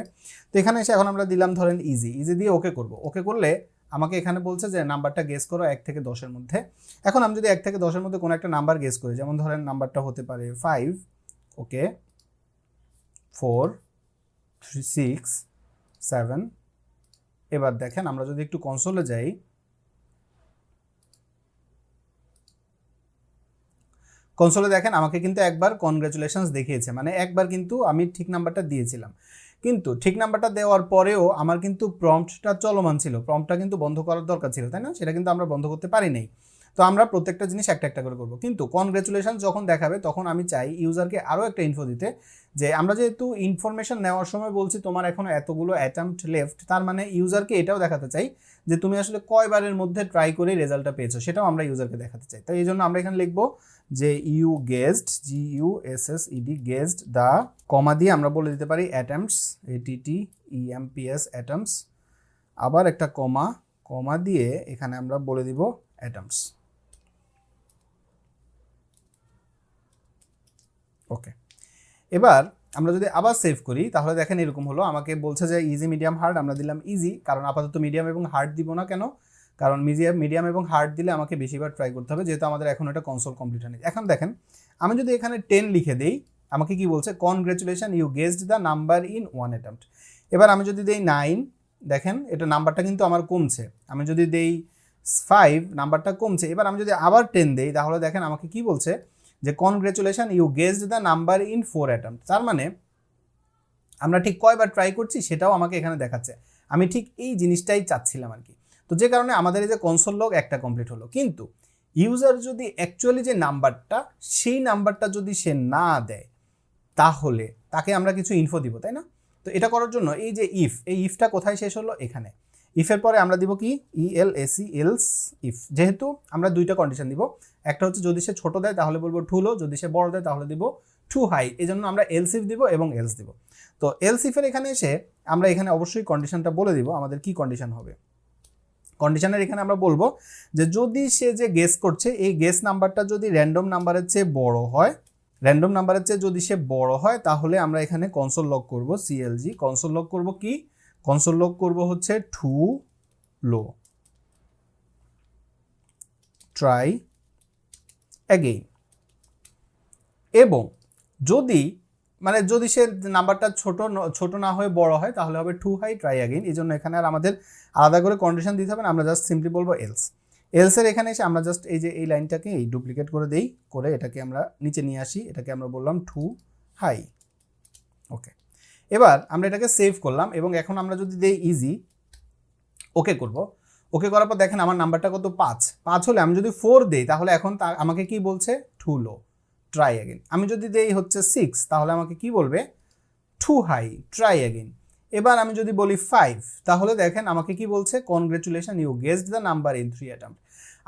তো এখানে এসে এখন আমরা দিলাম ধরেন ইজি দিয়ে ওকে করব। ওকে করলে আমাকে এখানে বলছে যে নাম্বারটা গেস করো 1 থেকে 10-এর মধ্যে। এখন আমি যদি 1 থেকে 10-এর মধ্যে কোনো একটা নাম্বার গেস করি, যেমন ধরেন নাম্বারটা হতে পারে 5, ওকে, 4, 3, 6, 7। এবার দেখেন আমরা যদি একটু কনসোলে যাই, কনসোলে দেখেন আমাকে কিন্তু একবার কনগ্রাচুলেশনস দেখিয়েছে, মানে একবার কিন্তু আমি ঠিক নাম্বারটা দিয়েছিলাম। কিন্তু ঠিক নাম্বারটা দেওয়ার পরেও আমার কিন্তু প্রম্পটটা চলমান ছিল, প্রম্পটটা কিন্তু বন্ধ করার দরকার ছিল, তাই না? সেটা কিন্তু আমরা বন্ধ করতে পারি নাই। তো আমরা প্রত্যেকটা জিনিস একটা একটা করে করবো। কিন্তু কনগ্রেচুলেশন যখন দেখাবে তখন আমি চাই ইউজারকে আরও একটা ইনফো দিতে, যে আমরা যেহেতু ইনফরমেশন নেওয়ার সময় বলছি তোমার এখনো এতগুলো অ্যাটেম্পট লেফট, তার মানে ইউজারকে এটাও দেখাতে চাই যে তুমি আসলে কয়বারের মধ্যে ট্রাই করে রেজাল্টটা পেয়েছো, সেটাও আমরা ইউজারকে দেখাতে চাই। তো এই জন্য আমরা এখানে লিখবো যে you guessed, GUSSED guessed the, comma দিয়ে আমরা বলে দিতে পারি অ্যাটেম্পটস, ATTEMPS অ্যাটেম্পটস, আবার একটা কমা দিয়ে এখানে আমরা বলে দিব অ্যাটেম্পটস। ওকে, এবার আমরা যদি আবার সেভ করি তাহলে দেখেন এরকম হলো। আমাকে বলছে যে ইজি, মিডিয়াম, হার্ড, আমরা দিলাম ইজি, কারণ আপাতত মিডিয়াম এবং হার্ড দিব না। কেন? কারণ মিডিয়াম এবং হার্ড দিলে আমাকে বেশিবার ট্রাই করতে হবে, যেহেতু আমাদের এখন এটা কনসোল কমপ্লিট হয়নি। এখন দেখেন আমি যদি এখানে 10 লিখে দেই, আমাকে কি বলছে? Congratulation, you guessed the number in 1 attempt. এবার আমি যদি দেই 9, দেখেন এটা নাম্বারটা কিন্তু আমার কমছে। আমি যদি দেই 5, নাম্বারটা কমছে। এবার আমি যদি আবার 10 দেই তাহলে দেখেন আমাকে কি বলছে? যে congratulation, you guessed the number in 4 attempt. তার মানে আমরা ঠিক কয়বার ট্রাই করছি সেটাও আমাকে এখানে দেখাচ্ছে। আমি ঠিক এই জিনিসটাই চাচ্ছিলাম আর কি। তো যে কারণে আমাদের এই যে কনসোল লগ একটা কমপ্লিট হলো। কিন্তু ইউজার যদি অ্যাকচুয়ালি যে নাম্বারটা, সেই নাম্বারটা যদি সে না দেয় তাহলে তাকে আমরা কিছু ইনফো দিব, তাই না? তো এটা করার জন্য এই যে এই ইফটা কোথায় শেষ হলো? এখানে। ইফের পরে আমরা দিব কি? ELSE, else if. যেহেতু আমরা দুইটা কন্ডিশন দিব, একটা হচ্ছে যদি সে ছোট দেয় তাহলে বলবো টু লো, যদি সে বড় দেয় তাহলে দিব টু হাই। এই জন্য আমরা এলস ইফ দিব এবং এলস দিব। তো এলস ইফের এখানে এসে আমরা এখানে অবশ্যই কন্ডিশনটা বলে দিব আমাদের কি কন্ডিশন হবে। কন্ডিশনের এখানে আমরা বলবো যে যদি সে যে গেস করছে এই গেস নাম্বারটা যদি র্যান্ডম নাম্বারের চেয়ে বড় হয়, র্যান্ডম নাম্বারের চেয়ে যদি সে বড় হয় তাহলে আমরা এখানে কনসোল লগ করব, CLG কনসোল লগ করব কি? কনসোল লগ করব হচ্ছে টু লো, ট্রাই অ্যাগেইন। এবং যদি যদি সে নাম্বারটা ছোট না হয়ে বড় হয় তাহলে হবে টু হাই, ট্রাই অ্যাগেইন। এই জন্য এখানে আর আমাদের আলাদা করে কন্ডিশন দিতে হবে না, আমরা জাস্ট সিম্পলি বলবো এলস। এলসের এখানে এসে আমরা জাস্ট এই যে এই লাইনটাকে এই ডুপ্লিকেট করে দেই, করে এটাকে আমরা নিচে নিয়ে আসি, এটাকে আমরা বললাম টু হাই। ওকে, এবার আমরা এটাকে সেভ করলাম এবং এখন আমরা যদি দেই ইজি, ওকে করব। ওকে করার পর দেখেন আমার নাম্বারটা কত? 5 হলে আমি যদি 4 দেই তাহলে এখন আমাকে কি বলছে? Too low, try again. আমি যদি দেই হচ্ছে 6 তাহলে আমাকে কি বলবে? Too high, try again. এবার আমি যদি বলি 5 তাহলে দেখেন আমাকে কি বলছে? Congratulation, you guessed the number in 3 attempt.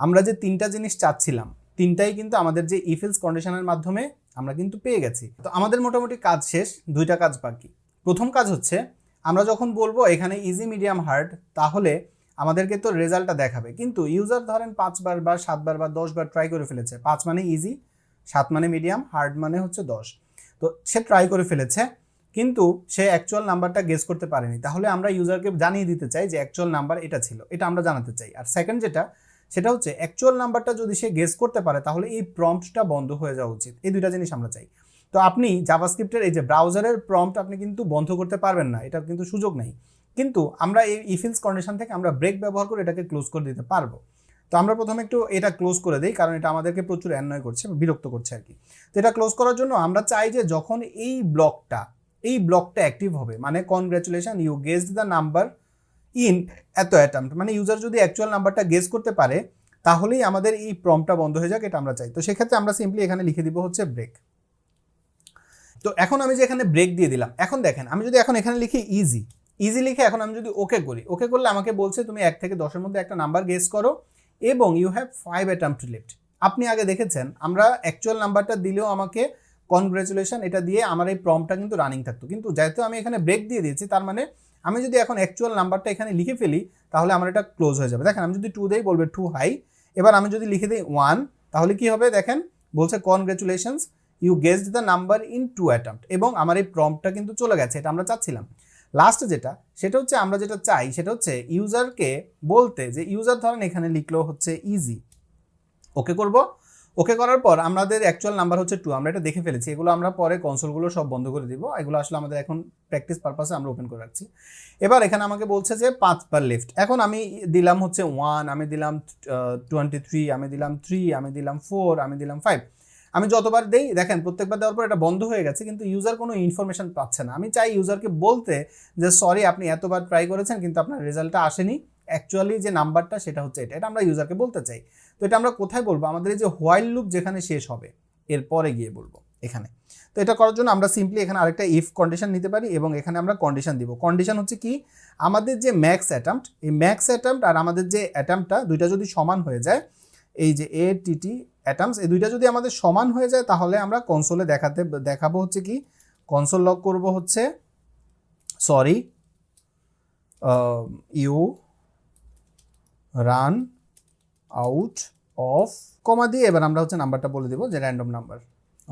আমরা যে তিনটা জিনিস চাচ্ছিলাম তিনটাই কিন্তু আমাদের যে ইফ এলস কন্ডিশনের মাধ্যমে আমরা কিন্তু পেয়ে গেছি। তো আমাদের মোটামুটি কাজ শেষ, দুইটা কাজ বাকি। প্রথম কাজ হচ্ছে আমরা যখন বলবো এখানে ইজি, মিডিয়াম, হার্ড, তাহলে আমাদেরকে তো রেজাল্টটা দেখাবে, কিন্তু ইউজার ধরেন 5 বার বা 7 বার বা 10 বার ট্রাই করে ফেলেছে। 5 মানে ইজি, 7 মানে মিডিয়াম, হার্ড মানে হচ্ছে 10। তো সে ট্রাই করে ফেলেছে কিন্তু সে অ্যাকচুয়াল নাম্বারটা গেস করতে পারেনি। তাহলে আমরা ইউজারকে জানিয়ে দিতে চাই যে অ্যাকচুয়াল নাম্বার এটা ছিল, এটা আমরা জানাতে চাই। আর সেকেন্ড সেটা হচ্ছে অ্যাকচুয়াল নাম্বারটা যদি সে গেস করতে পারে তাহলে এই প্রম্পটটা বন্ধ হয়ে যাওয়া উচিত। এই দুইটা জিনিস আমরা চাই। তো আপনি জাভাস্ক্রিপ্টের এই যে ব্রাউজারের প্রম্পট আপনি কিন্তু বন্ধ করতে পারবেন না, এটার কিন্তু সুযোগ নেই। কিন্তু আমরা এই ইফ এলস কন্ডিশন থেকে আমরা ব্রেক ব্যবহার করে এটাকে ক্লোজ করে দিতে পারবো। তো আমরা প্রথমে একটু এটা ক্লোজ করে দিই, কারণ এটা আমাদেরকে প্রচুর অ্যানয় করছে, বিরক্ত করছে আর কি। তো এটা ক্লোজ করার জন্য আমরা চাই যে যখন এই ব্লকটা অ্যাক্টিভ হবে, মানে congratulation, you guessed the number in এত অ্যাটেম্পট, মানে ইউজার যদি অ্যাকচুয়াল নাম্বারটা গেস করতে পারে তাহলেই আমাদের এই প্রম্পটটা বন্ধ হয়ে যাক, এটা আমরা চাই। তো সেক্ষেত্রে আমরা সিম্পলি এখানে লিখে দিব হচ্ছে ব্রেক। তো এখন আমি যে এখানে ব্রেক দিয়ে দিলাম, এখন দেখেন আমি যদি এখন এখানে লিখি ইজি লিখে এখন আমি যদি ওকে করি, ওকে করলে আমাকে বলছে তুমি 1 থেকে 10-এর মধ্যে একটা নাম্বার গেস করো এবং ইউ হ্যাভ 5 অ্যাটেম্পট লেফট। আপনি আগে দেখেছেন আমরা অ্যাকচুয়াল নাম্বারটা দিলেও আমাকে কনগ্রেচুলেশন এটা দিয়ে আমার এই প্রম্পটটা কিন্তু রানিং থাকতো, কিন্তু যেহেতু আমি এখানে ব্রেক দিয়ে দিয়েছি তার মানে আমি যদি এখন অ্যাকচুয়াল নাম্বারটা এখানে লিখে ফেলি তাহলে আমার এটা ক্লোজ হয়ে যাবে। দেখেন আমি যদি 2 দেই বলবে টু হাই। এবার আমি যদি লিখে দিই 1 তাহলে কি হবে? দেখেন বলছে congratulations, you guessed the number in 2 attempt, এবং আমার এই প্রম্পটটা কিন্তু চলে গেছে, এটা আমরা চাচ্ছিলাম। লাস্টে সেটা হচ্ছে আমরা যেটা চাই সেটা হচ্ছে ইউজারকে বলতে যে ইউজার ধরেন এখানে লিখলো হচ্ছে ইজি, ওকে করব। ওকে করার পর আমাদের অ্যাকচুয়াল নাম্বার হচ্ছে 2, আমরা এটা দেখে ফেলেছি। এগুলো আমরা পরে কনসোলগুলো সব বন্ধ করে দিব, এগুলো আসলে আমাদের এখন প্র্যাকটিস পারপাসে আমরা ওপেন করে রাখছি। এবার এখানে আমাকে বলছে যে 5 বার লেফট। এখন আমি দিলাম হচ্ছে 1, আমি দিলাম 23, আমি দিলাম 3, আমি দিলাম 4, আমি দিলাম 5। আমি যতবার দেই দেখেন প্রত্যেকবার দেওয়ার পর এটা বন্ধ হয়ে গেছে, কিন্তু ইউজার কোনো ইনফরমেশন পাচ্ছে না। আমি চাই ইউজারকে বলতে যে সরি আপনি এতবার ট্রাই করেছেন কিন্তু আপনার রেজাল্টটা আসেনি, অ্যাকচুয়ালি যে নাম্বারটা সেটা হচ্ছে এটা আমরা ইউজারকে বলতে চাই। তো তো এটা আমরা কোথায় বলবো? আমাদের এই যে হোয়াইল লুপ যেখানে শেষ হবে এরপরে গিয়ে বলবো এখানে। তো এটা করার জন্য আমরা সিম্পলি এখানে আরেকটা ইফ কন্ডিশন নিতে পারি এবং এখানে আমরা কন্ডিশন দিব। কন্ডিশন হচ্ছে কি, আমাদের যে ম্যাক্স অ্যাটেম্পট, এই ম্যাক্স অ্যাটেম্পট আর আমাদের যে অ্যাটেম্পটটা দুইটা যদি সমান হয়ে যায়, এই যে ATT অ্যাটমস, এই দুইটা যদি আমাদের সমান হয়ে যায় তাহলে আমরা কনসোলে দেখাবো হচ্ছে কি, কনসোল লগ করব হচ্ছে sorry you run out of comma দিয়ে এবার আমরা হচ্ছে নাম্বারটা বলে দিব যে র্যান্ডম নাম্বার।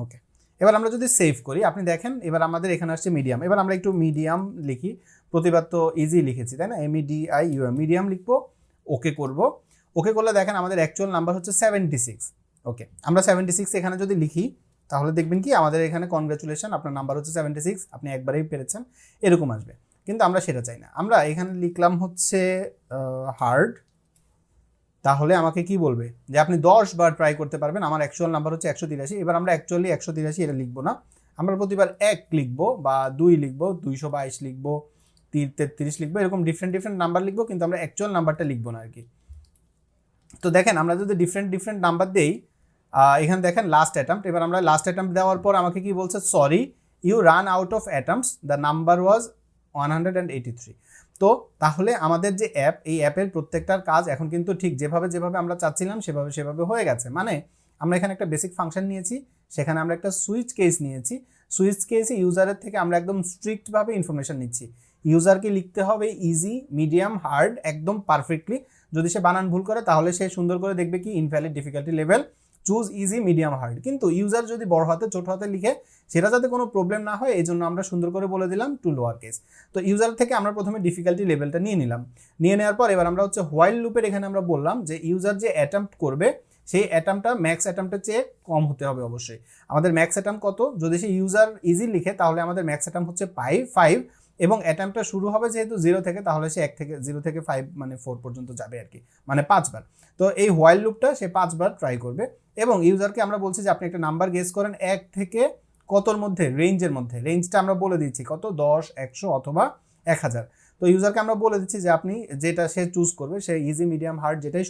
ওকে, এবার আমরা যদি সেভ করি, আপনি দেখেন এবার আমাদের এখানে আসছে মিডিয়াম। এবার আমরা একটু মিডিয়াম লিখি, প্রতিবার তো ইজি লিখেছি তাই না, MEDIUM, মিডিয়াম লিখবো, ওকে করব। ওকে করলে দেখেন আমাদের অ্যাকচুয়াল নাম্বার হচ্ছে 76। ওকে, আমরা 76 এখানে যদি লিখি তাহলে দেখবেন কি আমাদের এখানে কনগ্রাচুলেশন, আপনার নাম্বার হচ্ছে 76, আপনি একবারেই পেরেছেন, এরকম আসবে। কিন্তু আমরা সেটা চাই না, আমরা এখানে লিখলাম হচ্ছে হার্ড। তাহলে আমাকে কি বলবে যে আপনি 10 বার ট্রাই করতে পারবেন, আমার অ্যাকচুয়াল নাম্বার হচ্ছে 183। এবার আমরা অ্যাকচুয়ালি 183 এটা লিখবো না, আমরা প্রতিবার 1 লিখবো বা 2 লিখবো, 222 লিখবো, 33 লিখবো, এরকম ডিফারেন্ট নাম্বার লিখবো, কিন্তু আমরা অ্যাকচুয়াল নাম্বারটা লিখবো না আর কি। তো দেখেন আমরা যদি ডিফারেন্ট নাম্বার দেই, এখানে দেখেন লাস্ট অ্যাটেম্পট, এবার আমরা লাস্ট অ্যাটেম্পট দেওয়ার পর আমাকে কি বলছে, sorry you run out of attempts, the number was 183। তো তাহলে আমাদের যে অ্যাপ, এই অ্যাপের প্রত্যেকটার কাজ এখন কিন্তু ঠিক যেভাবে আমরা চাচ্ছিলাম সেভাবে হয়ে গেছে। মানে আমরা এখানে একটা বেসিক ফাংশন নিয়েছি, সেখানে আমরা একটা সুইচ কেস নিয়েছি, সুইচ কেসে ইউজারের থেকে আমরা একদম স্ট্রিক্টভাবে ইনফরমেশন নিচ্ছি। ইউজারকে লিখতে হবে ইজি, মিডিয়াম, হার্ড, একদম পারফেক্টলি। যদি সে বানান ভুল করে তাহলে সে সুন্দর করে দেখবে কি invalid difficulty level, choose easy, medium, hard. কিন্তু ইউজার যদি বড় হাতে ছোট হাতে লিখে সেটা যাতে কোনো প্রবলেম না হয় এই জন্য আমরা সুন্দর করে বলে দিলাম টু লোয়ার কেস। তো ইউজার থেকে আমরা প্রথমে ডিফিকাল্টি লেভেলটা নিয়ে নিলাম, নিয়ে নেওয়ার পর এবার আমরা হচ্ছে হোয়াইল লুপের এখানে আমরা বললাম যে ইউজার যে অ্যাটেম্প্ট করবে সেই অ্যাটেম্পটটা ম্যাক্স অ্যাটেম্পটের চেয়ে কম হতে হবে অবশ্যই। আমাদের ম্যাক্স অ্যাটেম্প্ট কত? যদি সে ইউজার ইজি লিখে তাহলে আমাদের ম্যাক্স অ্যাটেম্প্ট হচ্ছে 5 এবং অ্যাটেম্পটটা শুরু হবে যেহেতু 0 থেকে, তাহলে সে 0 থেকে 5 মানে 4 পর্যন্ত যাবে আর কি, মানে 5 বার। তো এই হোয়াইল লুপটা সে 5 বার ট্রাই করবে এবং ইউজারকে আমরা বলছি যে আপনি একটা নাম্বার গেস করেন 1 থেকে কতর মধ্যে, রেঞ্জের মধ্যে। রেঞ্জটা আমরা বলে দিচ্ছি কত, 10, 100 অথবা 1000। তো ইউজারকে আমরা বলে দিচ্ছি যে আপনি যেটা সে চুজ করবে, সে ইজি, মিডিয়াম, হার্ড যেটাই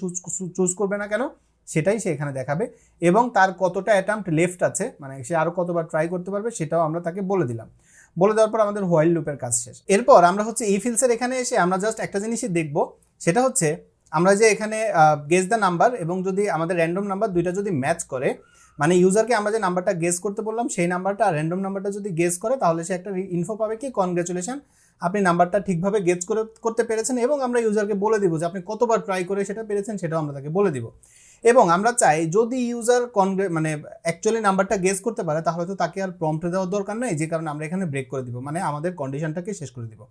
চুজ করবে না কেন সেটাই সে এখানে দেখাবে এবং তার কতটা অ্যাটেম্প্ট লেফট আছে, মানে সে আরও কতবার ট্রাই করতে পারবে সেটাও আমরা তাকে বলে দিলাম। বলে দেওয়ার পর আমাদের হোয়াইল লুপের কাজ শেষ। এরপর আমরা হচ্ছে ইফিলসের এখানে এসে আমরা জাস্ট একটা জিনিসই দেখব, সেটা হচ্ছে আমরা যে এখানে গেস দ্য নাম্বার এবং যদি আমাদের র্যান্ডম নাম্বার দুইটা যদি ম্যাচ করে, মানে ইউজারকে আমরা যে নাম্বারটা গেস করতে বললাম সেই নাম্বারটা আর র্যান্ডম নাম্বারটা যদি গেস করে তাহলে সে একটা ইনফো পাবে কি, কনগ্রাচুলেশন, আপনি নাম্বারটা ঠিকভাবে গেস করতে পেরেছেন। এবং আমরা ইউজারকে বলে দিব যে আপনি কতবার ট্রাই করে সেটা পেরেছেন, সেটাও আমরা তাকে বলে দিব। এবং আমরা চাই যদি ইউজার মানে অ্যাকচুয়ালি নাম্বারটা গেস করতে পারে তাহলে তো তাকে আর প্রম্পট দেওয়ার দরকার নেই, যে কারণে আমরা এখানে ব্রেক করে দিব, মানে আমাদের কন্ডিশনটাকে শেষ করে দিব।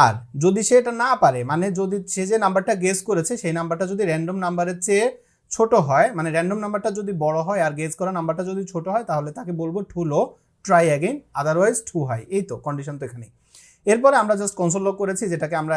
আর যদি সে এটা না পারে, মানে যদি সে যে নাম্বারটা গেস করেছে সেই নাম্বারটা যদি র্যান্ডম নাম্বারের চেয়ে ছোট হয়, মানে র্যান্ডম নাম্বারটা যদি বড় হয় আর গেস করা নাম্বারটা যদি ছোট হয় তাহলে তাকে বলবো too low, try again, otherwise too high. এই তো কন্ডিশন তো এখানেই। এরপরে আমরা জাস্ট কনসোল লগ করেছি, যেটাকে আমরা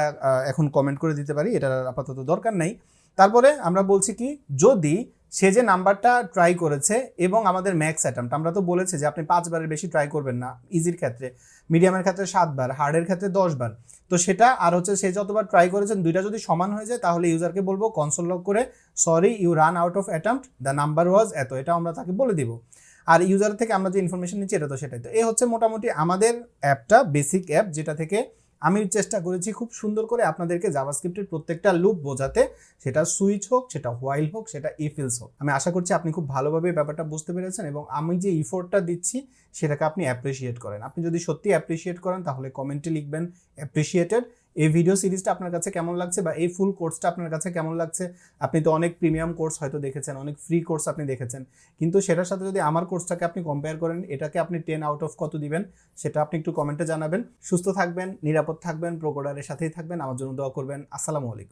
এখন কমেন্ট করে দিতে পারি, এটার আপাতত দরকার নেই। তারপরে আমরা বলছি কি, যদি সে যে নাম্বারটা ট্রাই করেছে এবং আমাদের ম্যাক্স অ্যাটেম্প্ট, আমরা তো বলেছি যে আপনি 5 বারের বেশি ট্রাই করবেন না ইজির ক্ষেত্রে, মিডিয়ামের ক্ষেত্রে 7 বার, হার্ডের ক্ষেত্রে 10 বার। তো সেটা আর হচ্ছে সে যতবার ট্রাই করেছেন দুইটা যদি সমান হয়ে যায় তাহলে ইউজারকে বলবো কনসোল লগ করে sorry you run out of attempt, the number was এত, এটা আমরা তাকে বলে দিব। আর ইউজার থেকে আমরা যে ইনফরমেশন নিচ্ছি এটা তো সেটাই। তো এই হচ্ছে মোটামুটি আমাদের অ্যাপটা, বেসিক অ্যাপ, যেটা থেকে আমি চেষ্টা করেছি খুব সুন্দর করে আপনাদেরকে জাভাস্ক্রিপ্টের প্রত্যেকটা লুপ বোঝাতে, সেটা সুইচ হোক, সেটা হোয়াইল হোক, সেটা ইফিলস হোক। আমি আশা করছি আপনি খুব ভালোভাবে ব্যাপারটা বুঝতে পেরেছেন এবং আমি যে ইফোর্টটা দিচ্ছি সেটাকে আপনি অ্যাপ্রিসিয়েট করেন। আপনি যদি সত্যি অ্যাপ্রিসিয়েট করেন তাহলে কমেন্টে লিখবেন অ্যাপ্রিসিয়েটেড। এই ভিডিও সিরিজটা আপনার কাছে কেমন লাগছে বা এই ফুল কোর্সটা আপনার কাছে কেমন লাগছে? আপনি তো অনেক প্রিমিয়াম কোর্স হয়তো দেখেছেন, অনেক ফ্রি কোর্স আপনি দেখেছেন, কিন্তু সেটার সাথে যদি আমার কোর্সটাকে আপনি কম্পেয়ার করেন, এটাকে আপনি 10 আউট অফ কত দিবেন সেটা আপনি একটু কমেন্টে জানাবেন। সুস্থ থাকবেন, নিরাপদ থাকবেন, প্রোকোডারের সাথেই থাকবেন, আমার জন্য দোয়া করবেন। আসসালামু আলাইকুম।